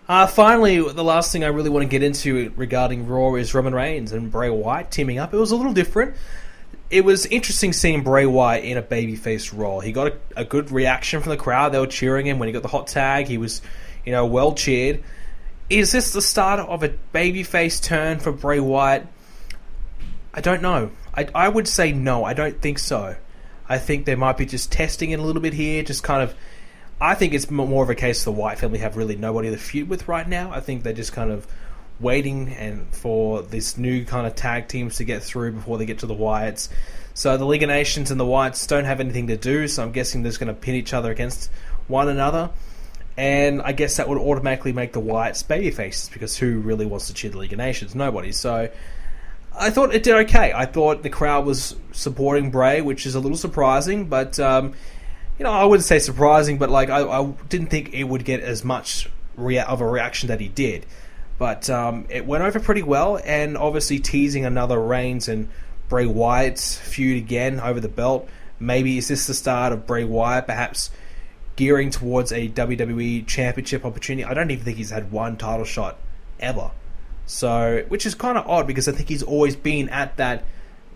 Finally, the last thing I really want to get into regarding Raw is Roman Reigns and Bray Wyatt teaming up. It was a little different. It was interesting seeing Bray Wyatt in a babyface role. He got a good reaction from the crowd. They were cheering him when he got the hot tag. He was, well cheered. Is this the start of a babyface turn for Bray Wyatt? I don't know. I would say no. I don't think so. I think they might be just testing it a little bit here. Just kind of, I think it's more of a case the Wyatt family have really nobody to feud with right now. I think they're just kind of waiting and for this new kind of tag teams to get through before they get to the Wyatts. So the League of Nations and the Wyatts don't have anything to do, so I'm guessing they're just going to pin each other against one another. And I guess that would automatically make the Wyatts babyfaces, because who really wants to cheer the League of Nations? Nobody. So I thought it did okay. I thought the crowd was supporting Bray, which is a little surprising, but I wouldn't say surprising, but I didn't think it would get as much of a reaction that he did. But it went over pretty well, and obviously teasing another Reigns and Bray Wyatt's feud again over the belt. Maybe is this the start of Bray Wyatt perhaps gearing towards a WWE Championship opportunity? I don't even think he's had one title shot ever. So, which is kind of odd, because I think he's always been at that,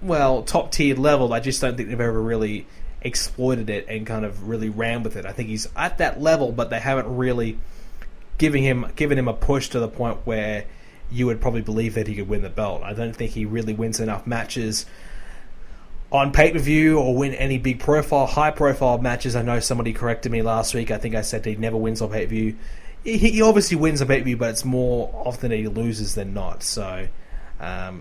top tier level. I just don't think they've ever really exploited it and kind of really ran with it. I think he's at that level, but they haven't really given him a push to the point where you would probably believe that he could win the belt. I don't think he really wins enough matches on pay-per-view or win any high-profile matches. I know somebody corrected me last week. I think I said he never wins on pay-per-view. He obviously wins on pay-per-view, but it's more often that he loses than not. So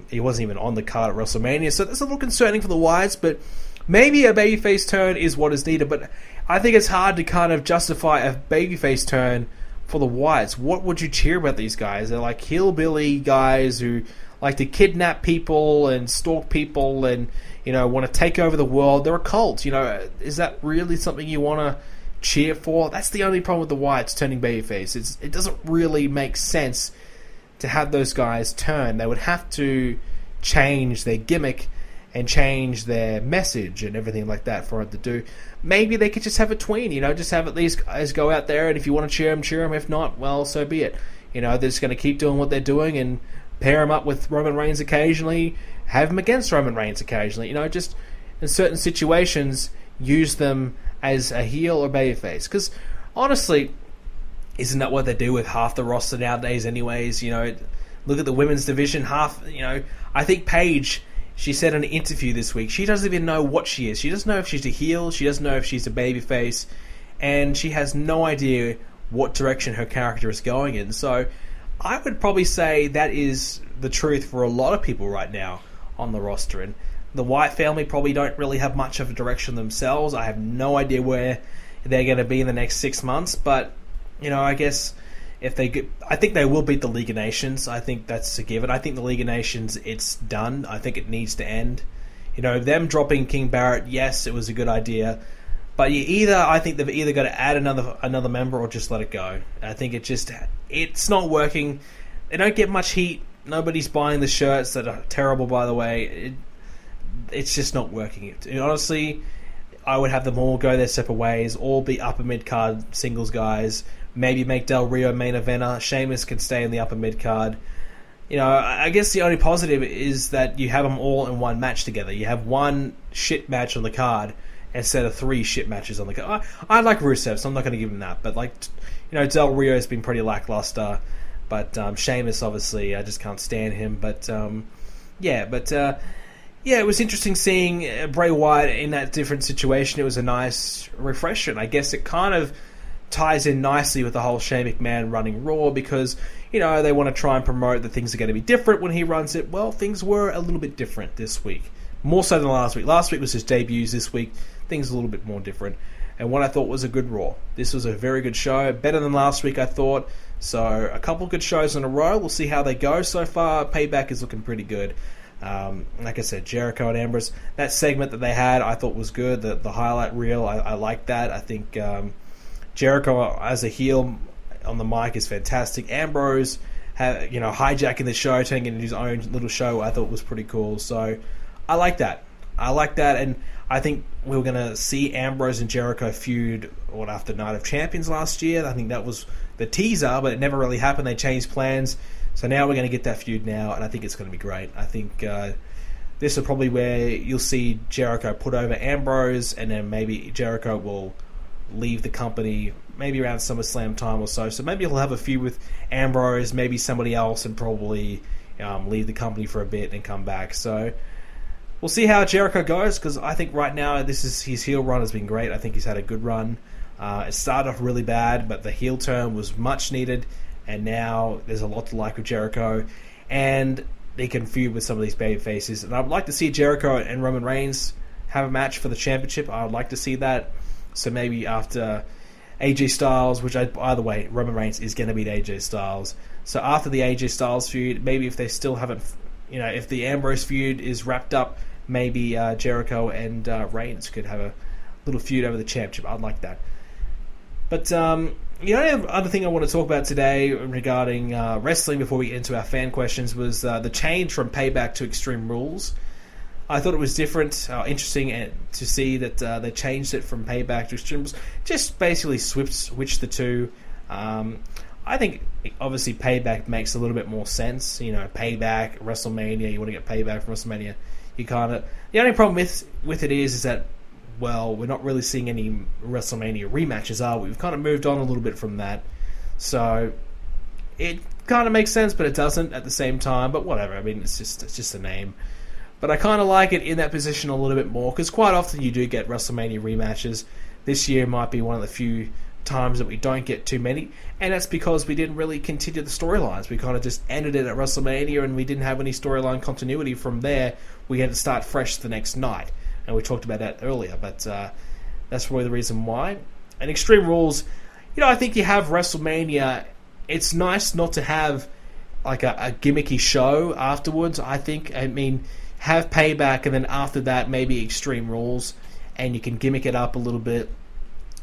he wasn't even on the card at WrestleMania. So that's a little concerning for the Wyatts, but maybe a babyface turn is what is needed. But I think it's hard to kind of justify a babyface turn for the Wyatts, what would you cheer about these guys? They're like hillbilly guys who like to kidnap people and stalk people and, you know, want to take over the world. They're a cult. You know, is that really something you want to cheer for? That's the only problem with the Wyatts turning babyface. It doesn't really make sense to have those guys turn. They would have to change their gimmick and change their message and everything like that for it to do. Maybe they could just have a tween, you know, just have these guys go out there, and if you want to cheer them. If not, well, so be it. You know, they're just going to keep doing what they're doing and pair them up with Roman Reigns occasionally, have them against Roman Reigns occasionally. You know, just in certain situations, use them as a heel or babyface. Because, honestly, isn't that what they do with half the roster nowadays anyways? You know, look at the women's division, I think Paige, she said in an interview this week, she doesn't even know what she is. She doesn't know if she's a heel, she doesn't know if she's a babyface, and she has no idea what direction her character is going in. So I would probably say that is the truth for a lot of people right now on the roster. And the Wyatt family probably don't really have much of a direction themselves. I have no idea where they're going to be in the next 6 months, but, you know, I guess I think they will beat the League of Nations. I think that's a given. I think the League of Nations, it's done. I think it needs to end. You know, them dropping King Barrett, yes, it was a good idea. But I think they've either got to add another member or just let it go. I think it's not working. They don't get much heat. Nobody's buying the shirts that are terrible, by the way. It's just not working. Honestly, I would have them all go their separate ways, all be upper mid-card singles guys. Maybe make Del Rio main eventer. Sheamus can stay in the upper mid-card. You know, I guess the only positive is that you have them all in one match together. You have one shit match on the card instead of 3 shit matches on the card. I like Rusev, so I'm not going to give him that. But, like, you know, Del Rio has been pretty lackluster. But Sheamus, obviously, I just can't stand him. But, yeah, it was interesting seeing Bray Wyatt in that different situation. It was a nice refresher. And I guess it kind of ties in nicely with the whole Shane McMahon running Raw because, you know, they want to try and promote that things are going to be different when he runs it. Well, things were a little bit different this week. More so than last week. Last week was his debuts. This week, things are a little bit more different. And what I thought was a good Raw. This was a very good show. Better than last week, I thought. So, a couple good shows in a row. We'll see how they go. So far, Payback is looking pretty good. Like I said, Jericho and Ambrose, that segment that they had, I thought was good. The highlight reel, I liked that. I think Jericho as a heel on the mic is fantastic. Ambrose, hijacking the show, turning it into his own little show, I thought was pretty cool. So I like that. And I think we were going to see Ambrose and Jericho feud after Night of Champions last year. I think that was the teaser, but it never really happened. They changed plans. So now we're going to get that feud now, and I think it's going to be great. I think this is probably where you'll see Jericho put over Ambrose, and then maybe Jericho will leave the company maybe around SummerSlam time or so. So maybe he'll have a feud with Ambrose, maybe somebody else, and probably leave the company for a bit and come back. So we'll see how Jericho goes, because I think right now his heel run has been great. I think he's had a good run. It started off really bad, but the heel turn was much needed, and now there's a lot to like with Jericho, and they can feud with some of these baby faces. And I'd like to see Jericho and Roman Reigns have a match for the championship. I would like to see that. So maybe after AJ Styles, by the way, Roman Reigns is going to beat AJ Styles. So after the AJ Styles feud, maybe if they still haven't, if the Ambrose feud is wrapped up, maybe Jericho and Reigns could have a little feud over the championship. I'd like that. But the only other thing I want to talk about today regarding wrestling before we get into our fan questions was the change from Payback to Extreme Rules. I thought it was different, interesting to see that they changed it from Payback to Extreme Rules. Just basically switched the two. I think, obviously, Payback makes a little bit more sense. Payback, WrestleMania, you want to get Payback from WrestleMania. You kind of... The only problem with it is that, well, we're not really seeing any WrestleMania rematches, are we? We've kind of moved on a little bit from that. So, it kind of makes sense, but it doesn't at the same time. But whatever, I mean, it's just a name. But I kind of like it in that position a little bit more, because quite often you do get WrestleMania rematches. This year might be one of the few times that we don't get too many, and that's because we didn't really continue the storylines. We kind of just ended it at WrestleMania, and we didn't have any storyline continuity from there. We had to start fresh the next night, and we talked about that earlier, but that's probably the reason why. And Extreme Rules, I think you have WrestleMania. It's nice not to have like a gimmicky show afterwards. I mean, have Payback, and then after that maybe Extreme Rules, and you can gimmick it up a little bit.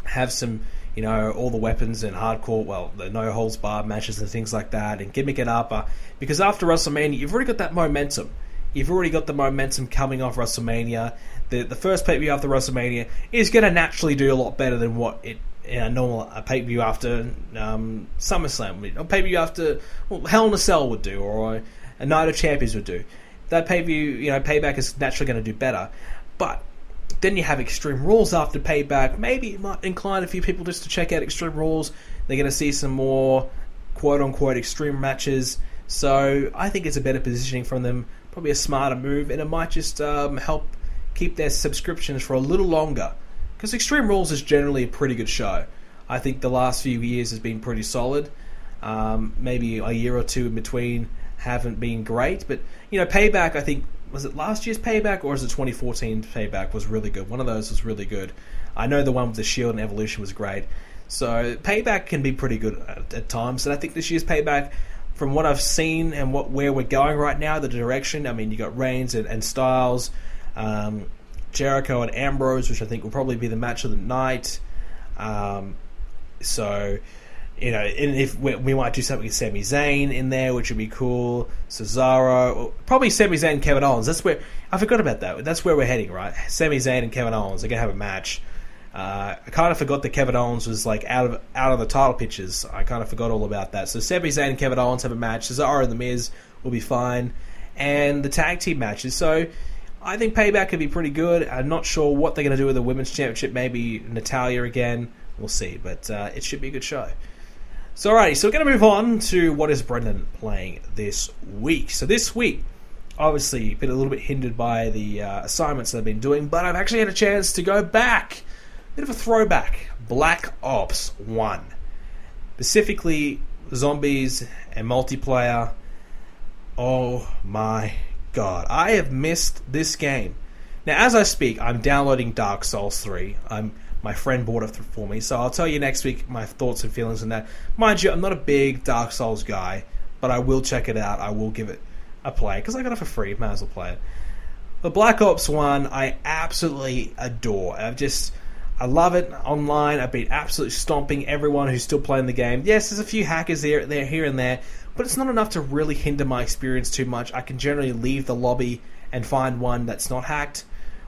Have some, all the weapons and hardcore, the no holds barred matches and things like that, and gimmick it up. Because after WrestleMania, you've already got that momentum. You've already got the momentum coming off WrestleMania. The first pay-per-view after WrestleMania is going to naturally do a lot better than what a normal pay-per-view after SummerSlam, or pay-per-view after Hell in a Cell would do, or a Night of Champions would do. That pay-per-view, Payback is naturally going to do better. But then you have Extreme Rules after Payback. Maybe it might incline a few people just to check out Extreme Rules. They're going to see some more quote-unquote extreme matches. So I think it's a better positioning from them, probably a smarter move, and it might just help keep their subscriptions for a little longer. Because Extreme Rules is generally a pretty good show. I think the last few years has been pretty solid. Maybe a year or two in between haven't been great. But, Payback, I think, was it last year's Payback or was it 2014 Payback was really good? One of those was really good. I know the one with the Shield and Evolution was great. So Payback can be pretty good at times. And I think this year's Payback, from what I've seen and where we're going right now, the direction, I mean, you got Reigns and Styles, Jericho and Ambrose, which I think will probably be the match of the night. And if we might do something with Sami Zayn in there, which would be cool. Cesaro, probably Sami Zayn and Kevin Owens. That's where I forgot about that. That's where we're heading, right? Sami Zayn and Kevin Owens are gonna have a match. I kind of forgot that Kevin Owens was like out of the title pictures. I kind of forgot all about that. So Sami Zayn and Kevin Owens have a match. Cesaro and The Miz will be fine, and the tag team matches. So I think Payback could be pretty good. I'm not sure what they're going to do with the Women's Championship. Maybe Natalya again. We'll see. But it should be a good show. So alrighty, so we're going to move on to what is Brendan playing this week. So this week, obviously, been a little bit hindered by the assignments that I've been doing, but I've actually had a chance to go back. Bit of a throwback. Black Ops 1. Specifically, zombies and multiplayer. Oh my god. I have missed this game. Now, as I speak, I'm downloading Dark Souls 3. My friend bought it for me, so I'll tell you next week my thoughts and feelings on that. Mind you, I'm not a big Dark Souls guy, but I will check it out. I will give it a play, because I got it for free. Might as well play it. The Black Ops 1, I absolutely adore. I love it online. I've been absolutely stomping everyone who's still playing the game. Yes, there's a few hackers here and there, but it's not enough to really hinder my experience too much. I can generally leave the lobby and find one that's not hacked,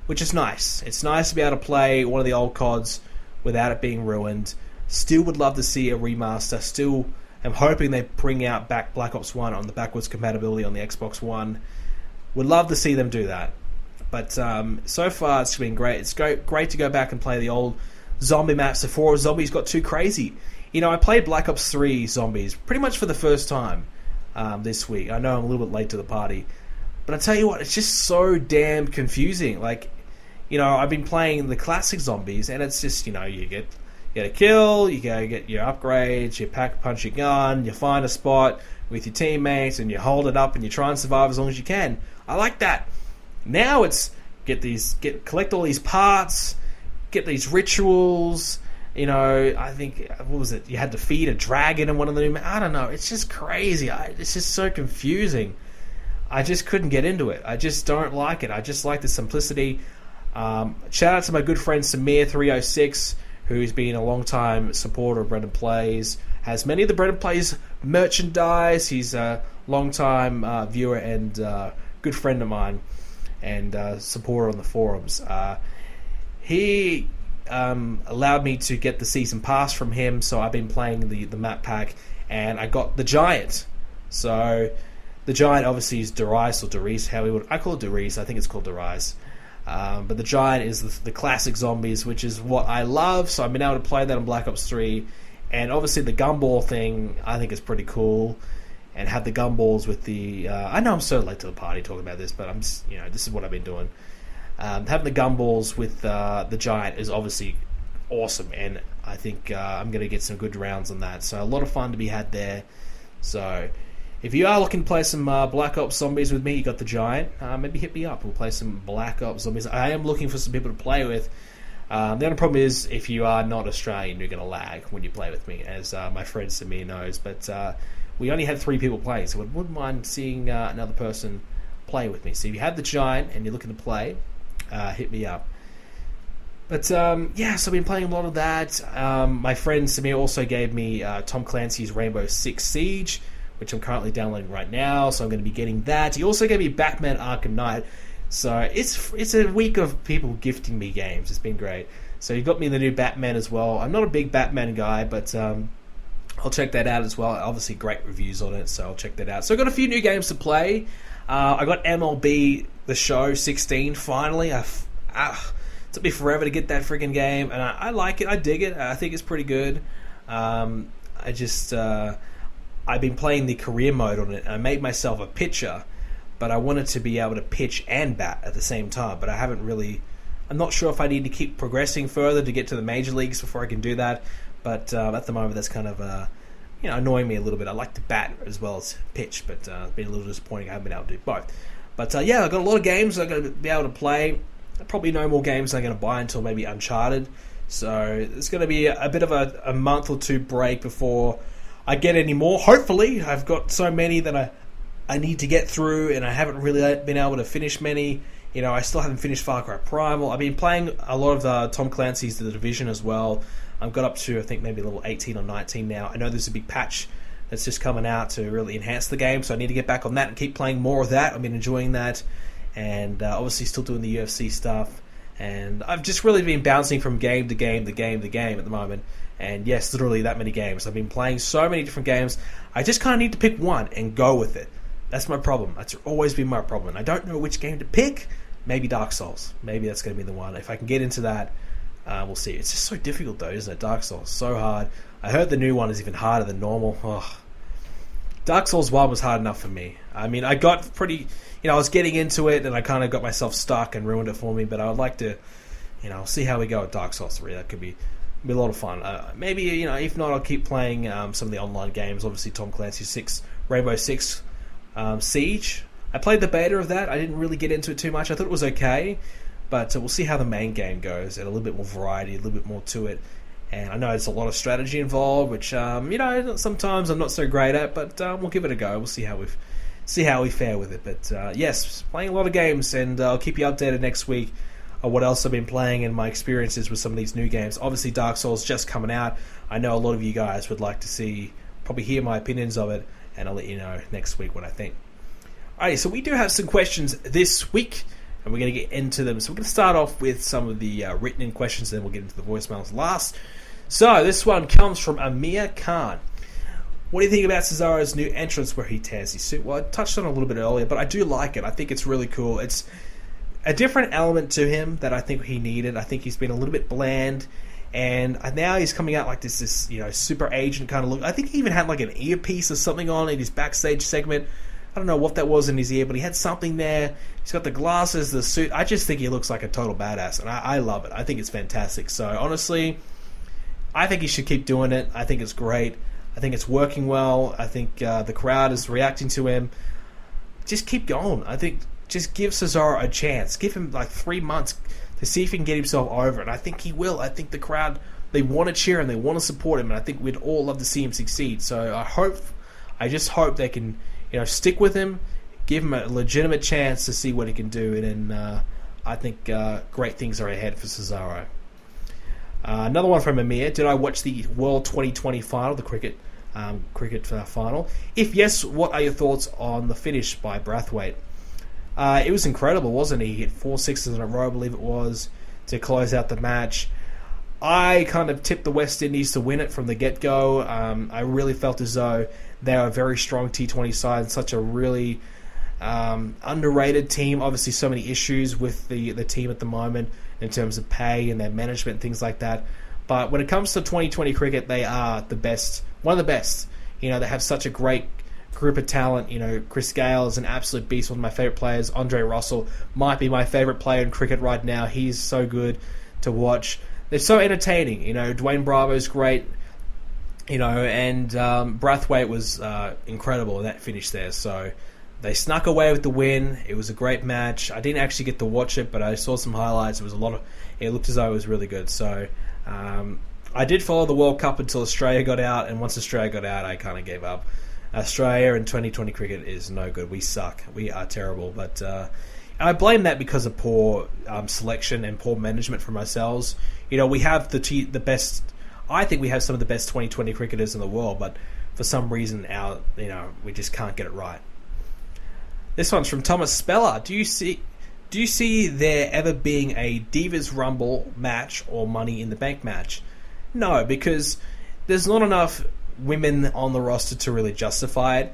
which is nice. It's nice to be able to play one of the old CODs without it being ruined. Still would love to see a remaster. Still am hoping they bring out back Black Ops 1 on the backwards compatibility on the Xbox One. Would love to see them do that. But so far it's been great. It's great to go back and play the old zombie maps before zombies got too crazy. I played Black Ops 3 Zombies pretty much for the first time this week. I know I'm a little bit late to the party. But I tell you what, it's just so damn confusing. Like, I've been playing the classic Zombies, and it's just, you get a kill, you go get your upgrades, you punch your gun, you find a spot with your teammates, and you hold it up and you try and survive as long as you can. I like that. Now it's collect all these parts, get these rituals. I think, what was it? You had to feed a dragon in one of them. I don't know. It's just crazy. It's just so confusing. I just couldn't get into it. I just don't like it. I just like the simplicity. Shout out to my good friend Samir306, who's been a long time supporter of BrendenPlayz. Has many of the BrendenPlayz merchandise. He's a long time viewer and good friend of mine, and supporter on the forums. He allowed me to get the season pass from him, so I've been playing the map pack, and I got the Giant. So the Giant obviously is Darius or Darius, I call it Darius, I think it's called Darius. But the Giant is the classic zombies, which is what I love, so I've been able to play that on Black Ops 3. And obviously the gumball thing I think is pretty cool, and have the gumballs with the I know I'm so late to the party talking about this, but I'm just, this is what I've been doing. Having the gumballs with the Giant is obviously awesome, and I think I'm going to get some good rounds on that. So a lot of fun to be had there. So if you are looking to play some Black Ops Zombies with me, you got the Giant, maybe hit me up. We'll play some Black Ops Zombies. I am looking for some people to play with. The only problem is if you are not Australian, you're going to lag when you play with me, as my friend Sami knows. But we only had 3 people playing, so I wouldn't mind seeing another person play with me. So if you have the Giant and you're looking to play, hit me up. But so I've been playing a lot of that. My friend Samir also gave me Tom Clancy's Rainbow Six Siege, which I'm currently downloading right now, so I'm going to be getting that. He also gave me Batman Arkham Knight. So it's a week of people gifting me games. It's been great. So he got me the new Batman as well. I'm not a big Batman guy, but I'll check that out as well. Obviously, great reviews on it, so I'll check that out. So I've got a few new games to play. I got MLB The Show 16 finally. It took me forever to get that freaking game, and I like it. I dig it. I think it's pretty good. I've been playing the career mode on it, and I made myself a pitcher, but I wanted to be able to pitch and bat at the same time, but I'm not sure if I need to keep progressing further to get to the major leagues before I can do that, but at the moment that's kind of annoying me a little bit. I like to bat as well as pitch, but it's been a little disappointing I haven't been able to do both. But I've got a lot of games I'm going to be able to play. Probably no more games I'm going to buy until maybe Uncharted, so it's going to be a bit of a month or two break before I get any more. Hopefully, I've got so many that I need to get through, and I haven't really been able to finish many. I still haven't finished Far Cry Primal. I've been playing a lot of Tom Clancy's The Division as well. I've got up to, I think, maybe level 18 or 19 now. I know there's a big patch that's just coming out to really enhance the game, so I need to get back on that and keep playing more of that. I've been enjoying that, and obviously still doing the UFC stuff. And I've just really been bouncing from game to game to game to game at the moment. And yes, literally that many games. I've been playing so many different games. I just kind of need to pick one and go with it. That's my problem. That's always been my problem. I don't know which game to pick. Maybe Dark Souls. Maybe that's going to be the one. If I can get into that, we'll see. It's just so difficult though, isn't it? Dark Souls, so hard. I heard the new one is even harder than normal. Oh. Dark Souls 1 was hard enough for me. I mean, I got pretty... I was getting into it, and I kind of got myself stuck and ruined it for me, but I would like to, see how we go with Dark Souls 3. That could be a lot of fun. Maybe, if not, I'll keep playing some of the online games. Obviously, Tom Clancy's Rainbow Six Siege. I played the beta of that. I didn't really get into it too much. I thought it was okay, but we'll see how the main game goes, and a little bit more variety, a little bit more to it. And I know there's a lot of strategy involved, which, sometimes I'm not so great at, but we'll give it a go. We'll see how we fare with it. But yes, playing a lot of games, and I'll keep you updated next week on what else I've been playing and my experiences with some of these new games. Obviously, Dark Souls just coming out. I know a lot of you guys would like to probably hear my opinions of it, and I'll let you know next week what I think. Alright, so we do have some questions this week, and we're going to get into them. So we're going to start off with some of the written in questions, then we'll get into the voicemails last. So this one comes from Amir Khan. What do you think about Cesaro's new entrance where he tears his suit? Well, I touched on it a little bit earlier, but I do like it. I think it's really cool. It's a different element to him that I think he needed. I think he's been a little bit bland, and now he's coming out like this super agent kind of look. I think he even had like an earpiece or something on in his backstage segment. I don't know what that was in his ear, but he had something there. He's got the glasses, the suit. I just think he looks like a total badass, and I love it. I think it's fantastic. So honestly, I think he should keep doing it. I think it's great. I think it's working well. I think the crowd is reacting to him. Just keep going. I think just give Cesaro a chance. Give him like 3 months to see if he can get himself over. And I think he will. I think the crowd, they want to cheer and they want to support him. And I think we'd all love to see him succeed. So I just hope they can stick with him, give him a legitimate chance to see what he can do. And then I think great things are ahead for Cesaro. Another one from Amir. Did I watch the World 2020 final, the cricket final? If yes, what are your thoughts on the finish by Brathwaite? It was incredible, wasn't he? He hit 4 sixes in a row, I believe it was, to close out the match. I kind of tipped the West Indies to win it from the get-go. I really felt as though they are a very strong T20 side and such a really underrated team. Obviously, so many issues with the team at the moment in terms of pay and their management and things like that. But when it comes to 2020 cricket, they are the best, one of the best. They have such a great group of talent. Chris Gale is an absolute beast, one of my favourite players. Andre Russell might be my favourite player in cricket right now. He's so good to watch. They're so entertaining. Dwayne Bravo's great. And Brathwaite was incredible in that finish there. So They snuck away with the win. It was a great match. I didn't actually get to watch it, but I saw some highlights. It looked as though it was really good. So I did follow the World Cup until Australia got out, and once Australia got out, I kind of gave up. Australia in 2020 cricket is no good. We suck. We are terrible. But I blame that because of poor selection and poor management from ourselves. We have the best. I think we have some of the best 2020 cricketers in the world, but for some reason, we just can't get it right. This one's from Thomas Speller. Do you see there ever being a Divas Rumble match or Money in the Bank match? No, because there's not enough women on the roster to really justify it.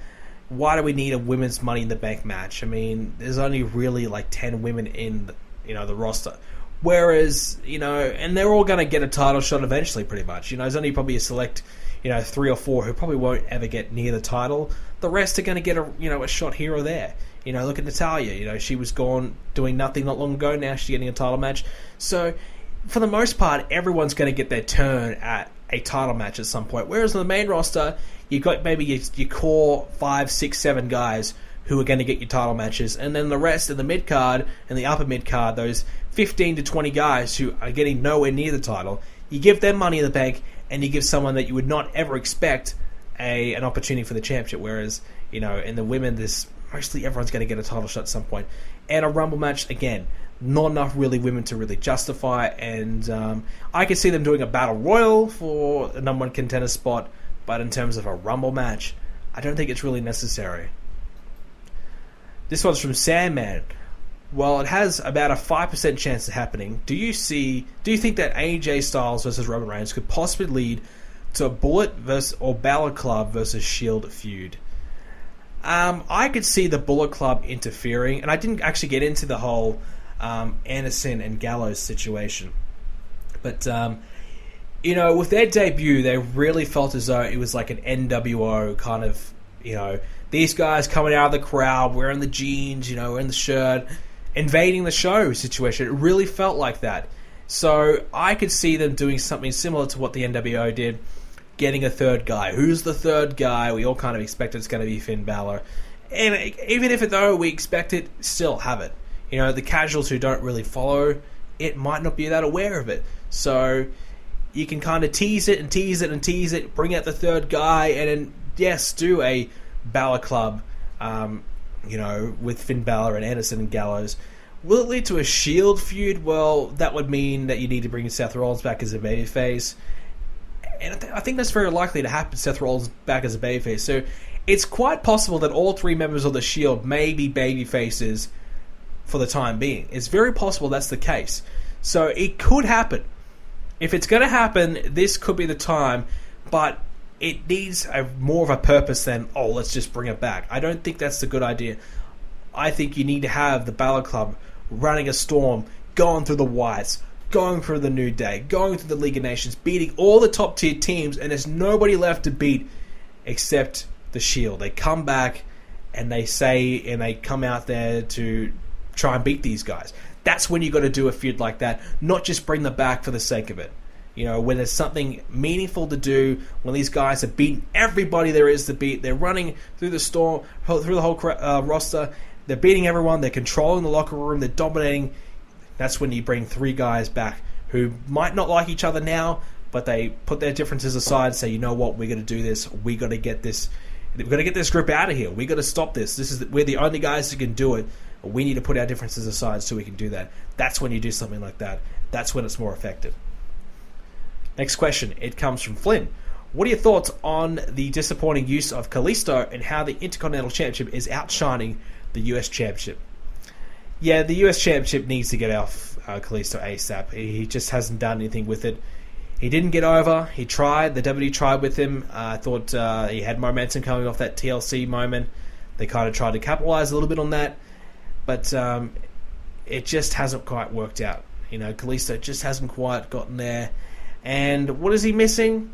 Why do we need a women's Money in the Bank match? I mean, there's only really like 10 women in the roster. Whereas, and they're all going to get a title shot eventually, pretty much. There's only probably a select, 3 or 4 who probably won't ever get near the title. The rest are going to get a shot here or there. Look at Natalya. She was gone doing nothing not long ago. Now she's getting a title match. So, for the most part, everyone's going to get their turn at a title match at some point. Whereas on the main roster, you've got maybe your core 5, 6, 7 guys who are going to get your title matches, and then the rest of the mid card and the upper mid card, those 15 to 20 guys who are getting nowhere near the title, you give them Money in the Bank, and you give someone that you would not ever expect an opportunity for the championship. Whereas in the women, there's mostly everyone's going to get a title shot at some point. And a Rumble match, again, not enough really women to really justify, and I could see them doing a Battle Royal for a number 1 contender spot, but in terms of a Rumble match, I don't think it's really necessary. This one's from Sandman. Well, it has about a 5% chance of happening. Do you think that AJ Styles versus Roman Reigns could possibly lead to a Bullet versus or Balor Club versus Shield feud? I could see the Bullet Club interfering, and I didn't actually get into the whole Anderson and Gallows situation. But, with their debut, they really felt as though it was like an NWO kind of, these guys coming out of the crowd, wearing the jeans, wearing the shirt, invading the show situation. It really felt like that. So I could see them doing something similar to what the NWO did, getting a third guy. Who's the third guy? We all kind of expect it's going to be Finn Balor. And even if we expect it, still have it. The casuals who don't really follow it might not be that aware of it. So you can kind of tease it and tease it and tease it, bring out the third guy, and then, yes, do a Balor Club, with Finn Balor and Anderson and Gallows. Will it lead to a Shield feud? Well, that would mean that you need to bring Seth Rollins back as a babyface. And I think that's very likely to happen, Seth Rollins back as a babyface. So it's quite possible that all 3 members of the Shield may be babyfaces for the time being. It's very possible that's the case. So it could happen. If it's going to happen, this could be the time, but it needs more of a purpose than, let's just bring it back. I don't think that's a good idea. I think you need to have the Balor Club running a storm, going through the Wyatts, going through the New Day, going through the League of Nations, beating all the top tier teams, and there's nobody left to beat except the Shield. They come back and they come out there to try and beat these guys. That's when you got to do a feud like that, not just bring them back for the sake of it. When there's something meaningful to do, when these guys have beaten everybody there is to beat, they're running through the storm, through the whole roster, they're beating everyone, they're controlling the locker room, they're dominating. That's when you bring 3 guys back who might not like each other now, but they put their differences aside and say, you know what, we're going to do this, we got to get this group out of here, we got to stop this. We're the only guys who can do it. We need to put our differences aside so we can do that. That's when you do something like that. That's when it's more effective. Next question. It comes from Flynn. What are your thoughts on the disappointing use of Kalisto and how the Intercontinental Championship is outshining the US Championship? Yeah, the US Championship needs to get off Kalisto ASAP. He just hasn't done anything with it. He didn't get over. He tried. The WWE tried with him. I thought he had momentum coming off that TLC moment. They kind of tried to capitalize a little bit on that. But it just hasn't quite worked out. Kalisto just hasn't quite gotten there. And what is he missing?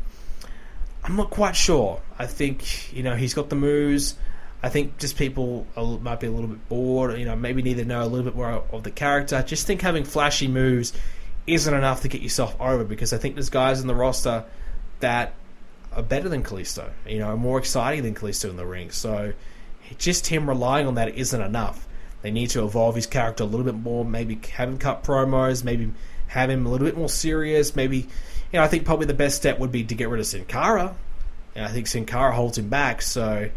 I'm not quite sure. I think, he's got the moves. I think just people might be a little bit bored. Maybe need to know a little bit more of the character. I just think having flashy moves isn't enough to get yourself over, because I think there's guys in the roster that are better than Kalisto, more exciting than Kalisto in the ring. So just him relying on that isn't enough. They need to evolve his character a little bit more, maybe have him cut promos, maybe have him a little bit more serious, maybe, I think probably the best step would be to get rid of Sin Cara. I think Sin Cara holds him back, so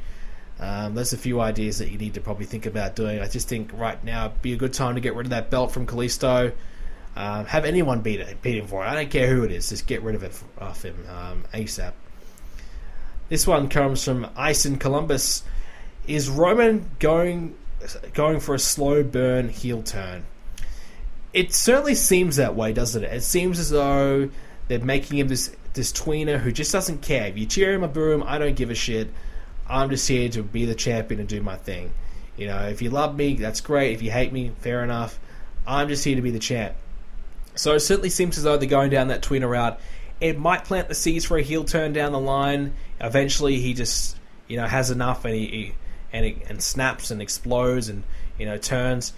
there's a few ideas that you need to probably think about doing. I just think right now would be a good time to get rid of that belt from Kalisto. Have anyone beat him for it. I don't care who it is, just get rid of it off him ASAP. This one comes from Ice in Columbus. Is Roman going for a slow burn heel turn? It certainly seems that way, doesn't it? It seems as though they're making him this tweener who just doesn't care. If you cheer him or boo him, I don't give a shit. I'm just here to be the champion and do my thing. If you love me, that's great. If you hate me, fair enough. I'm just here to be the champ. So it certainly seems as though they're going down that tweener route. It might plant the seeds for a heel turn down the line. Eventually, he just has enough and he snaps and explodes and turns.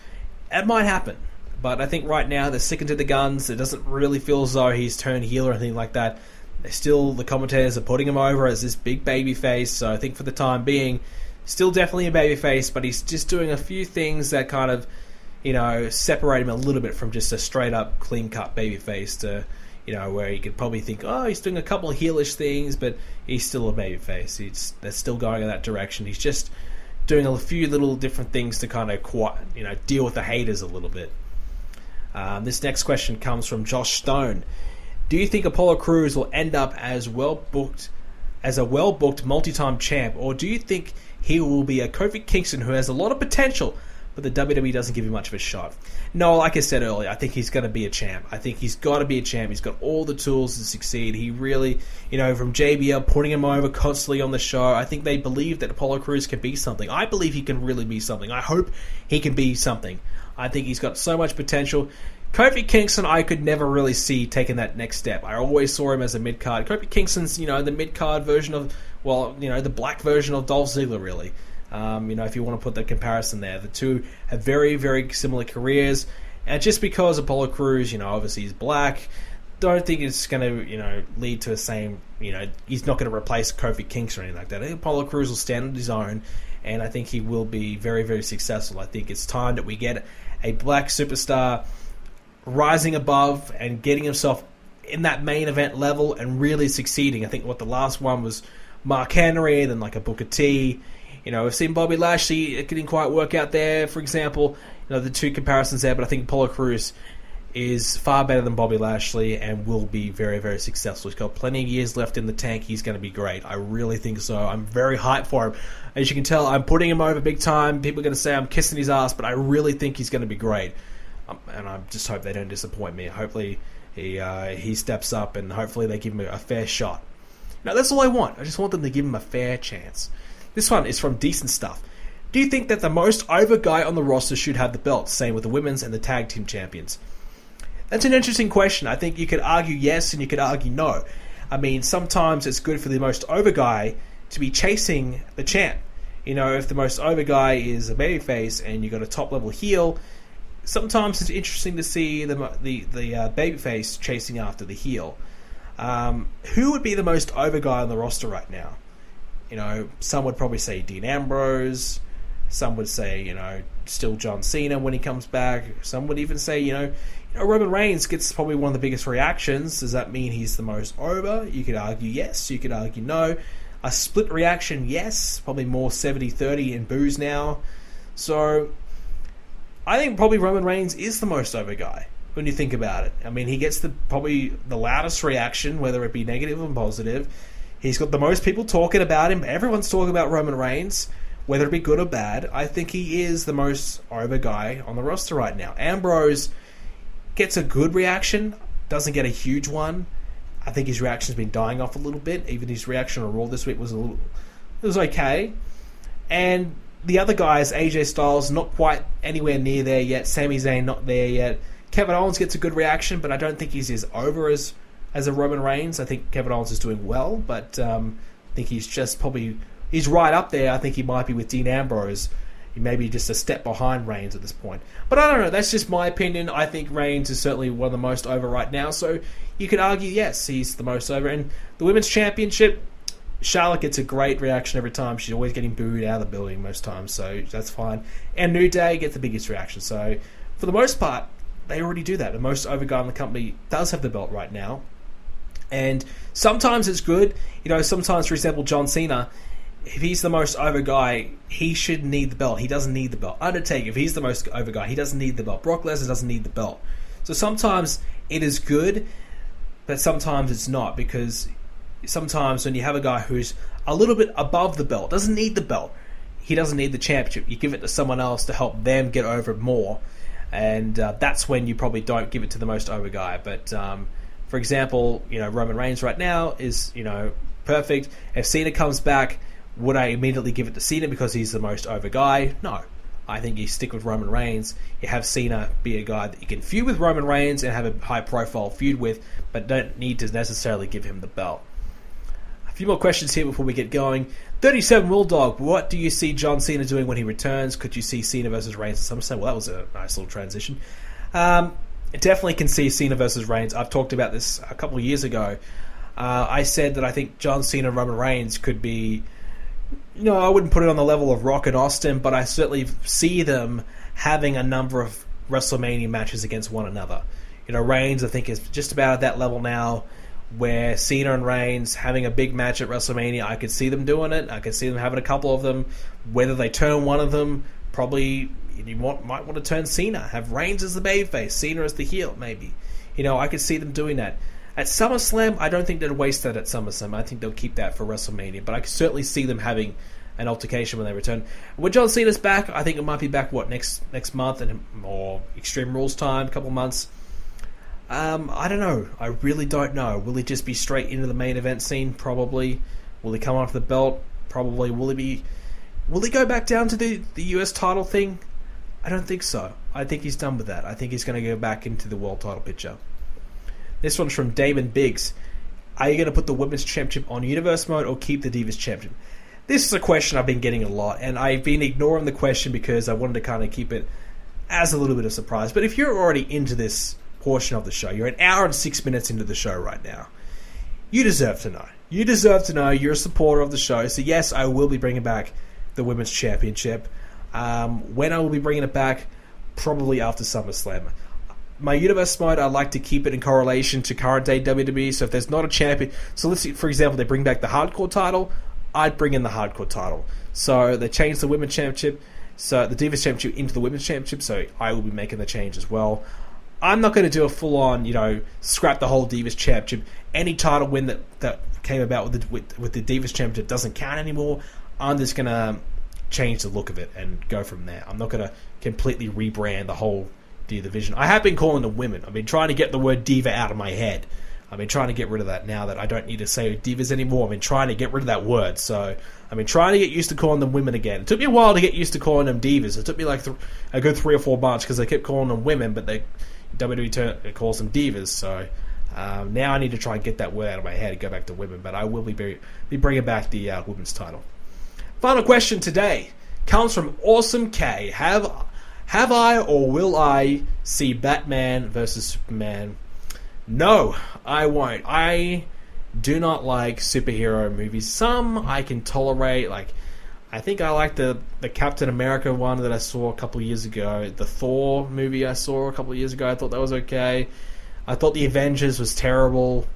It might happen. But I think right now they're sticking to the guns. It doesn't really feel as though he's turned heel or anything like that. The commentators are putting him over as this big baby face. So I think for the time being, still definitely a baby face, but he's just doing a few things that kind of, separate him a little bit from just a straight up clean cut baby face to, where you could probably think, oh, he's doing a couple of heelish things, but he's still a baby face. They're still going in that direction. He's just doing a few little different things to kind of, deal with the haters a little bit. This next question comes from Josh Stone. Do you think Apollo Crews will end up as a well-booked multi-time champ, or do you think he will be a Kofi Kingston who has a lot of potential, but the WWE doesn't give him much of a shot? No, like I said earlier, I think he's going to be a champ. I think he's got to be a champ. He's got all the tools to succeed. He really, from JBL putting him over constantly on the show, I think they believe that Apollo Crews can be something. I believe he can really be something. I hope he can be something. I think he's got so much potential. Kofi Kingston, I could never really see taking that next step. I always saw him as a mid-card. Kofi Kingston's, the mid-card version of, the black version of Dolph Ziggler, really. If you want to put the comparison there. The two have very, very similar careers. And just because Apollo Crews, obviously he's black, don't think it's going to, lead to the same, he's not going to replace Kofi Kingston or anything like that. I think Apollo Crews will stand on his own, and I think he will be very, very successful. I think it's time that we get a black superstar rising above and getting himself in that main event level and really succeeding. I think the last one was Mark Henry, then like a Booker T. We've seen Bobby Lashley. It didn't quite work out there, for example. The two comparisons there, but I think Apollo Crews is far better than Bobby Lashley and will be very, very successful. He's got plenty of years left in the tank. He's going to be great. I really think so. I'm very hyped for him. As you can tell, I'm putting him over big time. People are going to say I'm kissing his ass, but I really think he's going to be great. And I just hope they don't disappoint me. Hopefully he steps up and hopefully they give him a fair shot. Now, that's all I want. I just want them to give him a fair chance. This one is from Decent Stuff. Do you think that the most over guy on the roster should have the belt? Same with the women's and the tag team champions. That's an interesting question. I think you could argue yes and you could argue no. I mean, sometimes it's good for the most over guy to be chasing the champ. If the most over guy is a babyface and you got a top level heel, sometimes it's interesting to see the babyface chasing after the heel. Who would be the most over guy on the roster right now? Some would probably say Dean Ambrose. Some would say, still John Cena when he comes back. Some would even say, Roman Reigns gets probably one of the biggest reactions. Does that mean he's the most over? You could argue yes. You could argue no. A split reaction, yes. Probably more 70-30 in boos now. So I think probably Roman Reigns is the most over guy when you think about it. I mean, he gets probably the loudest reaction, whether it be negative or positive. He's got the most people talking about him. Everyone's talking about Roman Reigns, whether it be good or bad. I think he is the most over guy on the roster right now. Ambrose gets a good reaction, doesn't get a huge one. I think his reaction's been dying off a little bit. Even his reaction on Raw this week was okay. And the other guys, AJ Styles, not quite anywhere near there yet. Sami Zayn, not there yet. Kevin Owens gets a good reaction, but I don't think he's as over as a Roman Reigns. I think Kevin Owens is doing well, but I think he's just he's right up there. I think he might be with Dean Ambrose. He may be just a step behind Reigns at this point. But I don't know. That's just my opinion. I think Reigns is certainly one of the most over right now. So you could argue, yes, he's the most over. And the Women's Championship Charlotte gets a great reaction every time. She's always getting booed out of the building most times, so that's fine. And New Day gets the biggest reaction. So, for the most part, they already do that. The most over guy in the company does have the belt right now. And sometimes it's good. Sometimes, for example, John Cena, if he's the most over guy, he shouldn't need the belt. He doesn't need the belt. Undertaker, if he's the most over guy, he doesn't need the belt. Brock Lesnar doesn't need the belt. So sometimes it is good, but sometimes it's not, because sometimes when you have a guy who's a little bit above the belt, doesn't need the belt, he doesn't need the championship, you give it to someone else to help them get over more, and that's when you probably don't give it to the most over guy. But for example, Roman Reigns right now is perfect. If Cena comes back, would I immediately give it to Cena because he's the most over guy? No. I think you stick with Roman Reigns. You have Cena be a guy that you can feud with Roman Reigns and have a high-profile feud with, but don't need to necessarily give him the belt. A few more questions here before we get going. 37 Will Dog, what do you see John Cena doing when he returns? Could you see Cena versus Reigns at SummerSlam? Well, that was a nice little transition. Definitely can see Cena versus Reigns. I've talked about this a couple of years ago. I said that I think John Cena and Roman Reigns could be... I wouldn't put it on the level of Rock and Austin, but I certainly see them having a number of WrestleMania matches against one another. Reigns, I think, is just about at that level now, where Cena and Reigns having a big match at WrestleMania, I could see them doing it. I could see them having a couple of them. Whether they turn one of them, probably you might want to turn Cena. Have Reigns as the babyface, Cena as the heel, maybe. I could see them doing that. At SummerSlam, I don't think they'd waste that at SummerSlam. I think they'll keep that for WrestleMania. But I can certainly see them having an altercation when they return. When John Cena's back, I think it might be back, next month, or Extreme Rules time, a couple of months. I don't know. I really don't know. Will he just be straight into the main event scene? Probably. Will he come off the belt? Probably. Will he go back down to the US title thing? I don't think so. I think he's done with that. I think he's going to go back into the world title picture. This one's from Damon Biggs. Are you going to put the Women's Championship on Universe Mode or keep the Divas Championship? This is a question I've been getting a lot, and I've been ignoring the question because I wanted to kind of keep it as a little bit of surprise. But if you're already into this portion of the show, you're an hour and 6 minutes into the show right now, you deserve to know. You deserve to know. You're a supporter of the show. So yes, I will be bringing back the Women's Championship. When I will be bringing it back, probably after SummerSlam. My Universe Mode, I like to keep it in correlation to current day WWE. So if there's not a champion... So let's see, for example, they bring back the Hardcore title. I'd bring in the Hardcore title. So they changed the Women's Championship, so the Divas Championship into the Women's Championship, so I will be making the change as well. I'm not going to do a full-on, scrap the whole Divas Championship. Any title win that came about with the Divas Championship doesn't count anymore. I'm just going to change the look of it and go from there. I'm not going to completely rebrand the whole division. I have been calling them women. I've been trying to get the word diva out of my head. I've been trying to get rid of that now that I don't need to say divas anymore. I've been trying to get rid of that word. So I've been trying to get used to calling them women again. It took me a while to get used to calling them divas. It took me like a good 3 or 4 months because they kept calling them women, but WWE calls them divas. So now I need to try and get that word out of my head and go back to women. But I will be bringing back the women's title. Final question today comes from Awesome K. Have I or will I see Batman versus Superman? No, I won't. I do not like superhero movies. Some I can tolerate. I think I like the Captain America one that I saw a couple of years ago. The Thor movie I saw a couple of years ago. I thought that was okay. I thought the Avengers was terrible.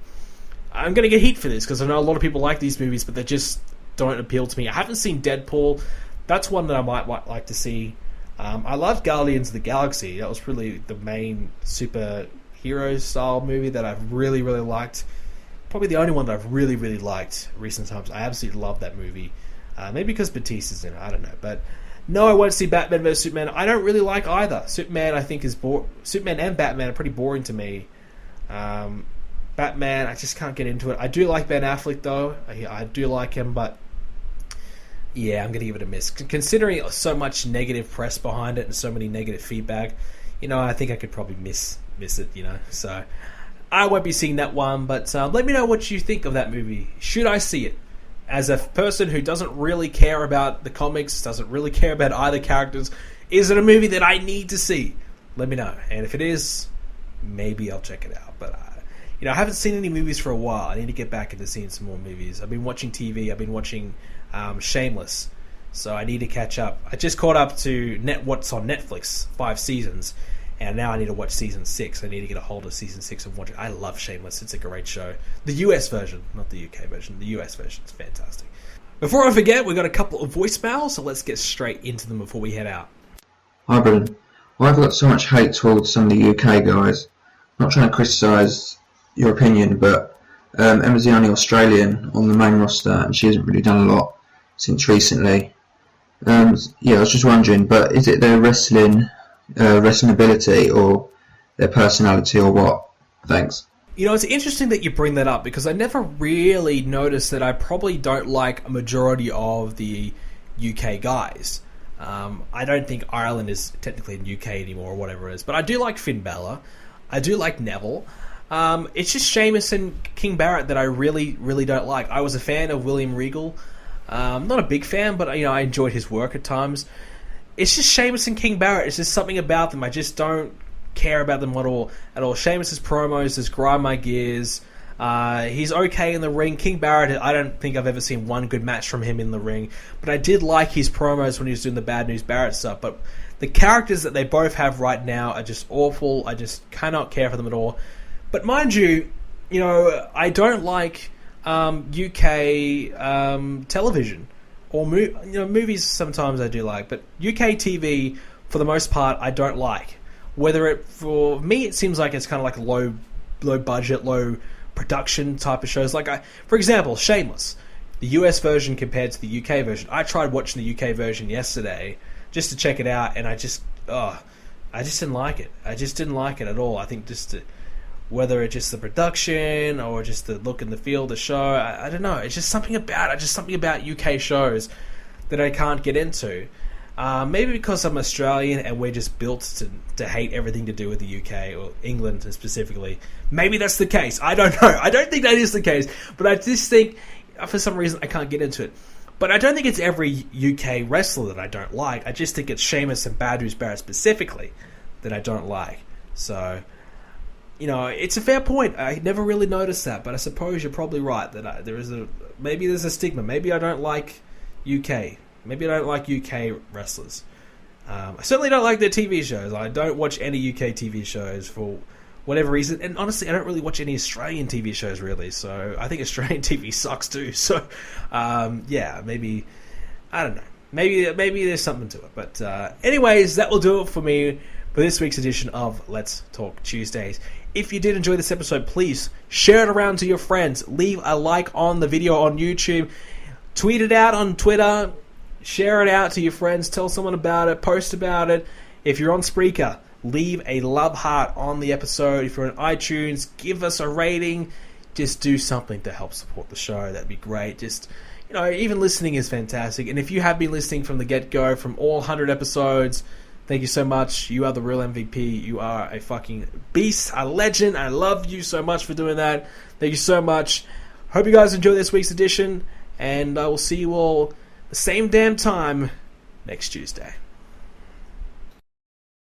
I'm going to get heat for this because I know a lot of people like these movies, but they just don't appeal to me. I haven't seen Deadpool. That's one that I might like to see. I loved Guardians of the Galaxy. That was really the main superhero style movie that I've really, really liked. Probably the only one that I've really, really liked recent times. I absolutely love that movie. Maybe because Batista's in it. I don't know. But no, I won't see Batman vs Superman. I don't really like either. Superman, I think, Superman and Batman are pretty boring to me. Batman, I just can't get into it. I do like Ben Affleck, though. I do like him, but yeah, I'm going to give it a miss. Considering so much negative press behind it and so many negative feedback, I think I could probably miss it, So I won't be seeing that one, but let me know what you think of that movie. Should I see it? As a person who doesn't really care about the comics, doesn't really care about either characters, is it a movie that I need to see? Let me know. And if it is, maybe I'll check it out. But I haven't seen any movies for a while. I need to get back into seeing some more movies. I've been watching TV. I've been watching Shameless, so I need to catch up. I just caught up to what's on Netflix, 5 seasons, and now I need to watch season 6. I need to get a hold of season 6 and watch it. I love Shameless. It's a great show. The US version, not the UK version. The US version is fantastic. Before I forget, we've got a couple of voicemails, so let's get straight into them before we head out. Hi, Brendan. I've got so much hate towards some of the UK guys. I'm not trying to criticise your opinion, but Emma's the only Australian on the main roster, and she hasn't really done a lot since recently. I was just wondering, but is it their wrestling ability, or their personality, or what? Thanks. It's interesting that you bring that up, because I never really noticed that I probably don't like a majority of the UK guys. I don't think Ireland is technically in UK anymore, or whatever it is, but I do like Finn Balor. I do like Neville. It's just Sheamus and King Barrett that I really, really don't like. I was a fan of William Regal. Not a big fan, but I enjoyed his work at times. It's just Sheamus and King Barrett. It's just something about them. I just don't care about them at all. Sheamus's promos just grind my gears. He's okay in the ring. King Barrett, I don't think I've ever seen one good match from him in the ring, but I did like his promos when he was doing the Bad News Barrett stuff. But the characters that they both have right now are just awful. I just cannot care for them at all. But mind you, I don't like UK television or movies. Sometimes I do like, but UK TV for the most part I don't like. For me, it seems like it's kind of like low budget, low production type of shows. For example, Shameless, the US version compared to the UK version. I tried watching the UK version yesterday just to check it out, and I just didn't like it. I just didn't like it at all. I think whether it's just the production or just the look and the feel of the show, I don't know. It's just something about UK shows that I can't get into. Maybe because I'm Australian and we're just built to hate everything to do with the UK, or England specifically. Maybe that's the case. I don't know. I don't think that is the case. But I just think, for some reason, I can't get into it. But I don't think it's every UK wrestler that I don't like. I just think it's Sheamus and Bad News Barrett specifically that I don't like. So, it's a fair point. I never really noticed that, but I suppose you're probably right that maybe there's a stigma. Maybe I don't like UK. Maybe I don't like UK wrestlers. I certainly don't like their TV shows. I don't watch any UK TV shows for whatever reason. And honestly, I don't really watch any Australian TV shows, really. So I think Australian TV sucks too. So, maybe... I don't know. Maybe there's something to it. But anyways, that will do it for me for this week's edition of Let's Talk Tuesdays. If you did enjoy this episode, please share it around to your friends. Leave a like on the video on YouTube. Tweet it out on Twitter. Share it out to your friends. Tell someone about it. Post about it. If you're on Spreaker, leave a love heart on the episode. If you're on iTunes, give us a rating. Just do something to help support the show. That'd be great. Just, even listening is fantastic. And if you have been listening from the get-go, from all 100 episodes, thank you so much. You are the real MVP. You are a fucking beast, a legend. I love you so much for doing that. Thank you so much. Hope you guys enjoy this week's edition. And I will see you all the same damn time next Tuesday.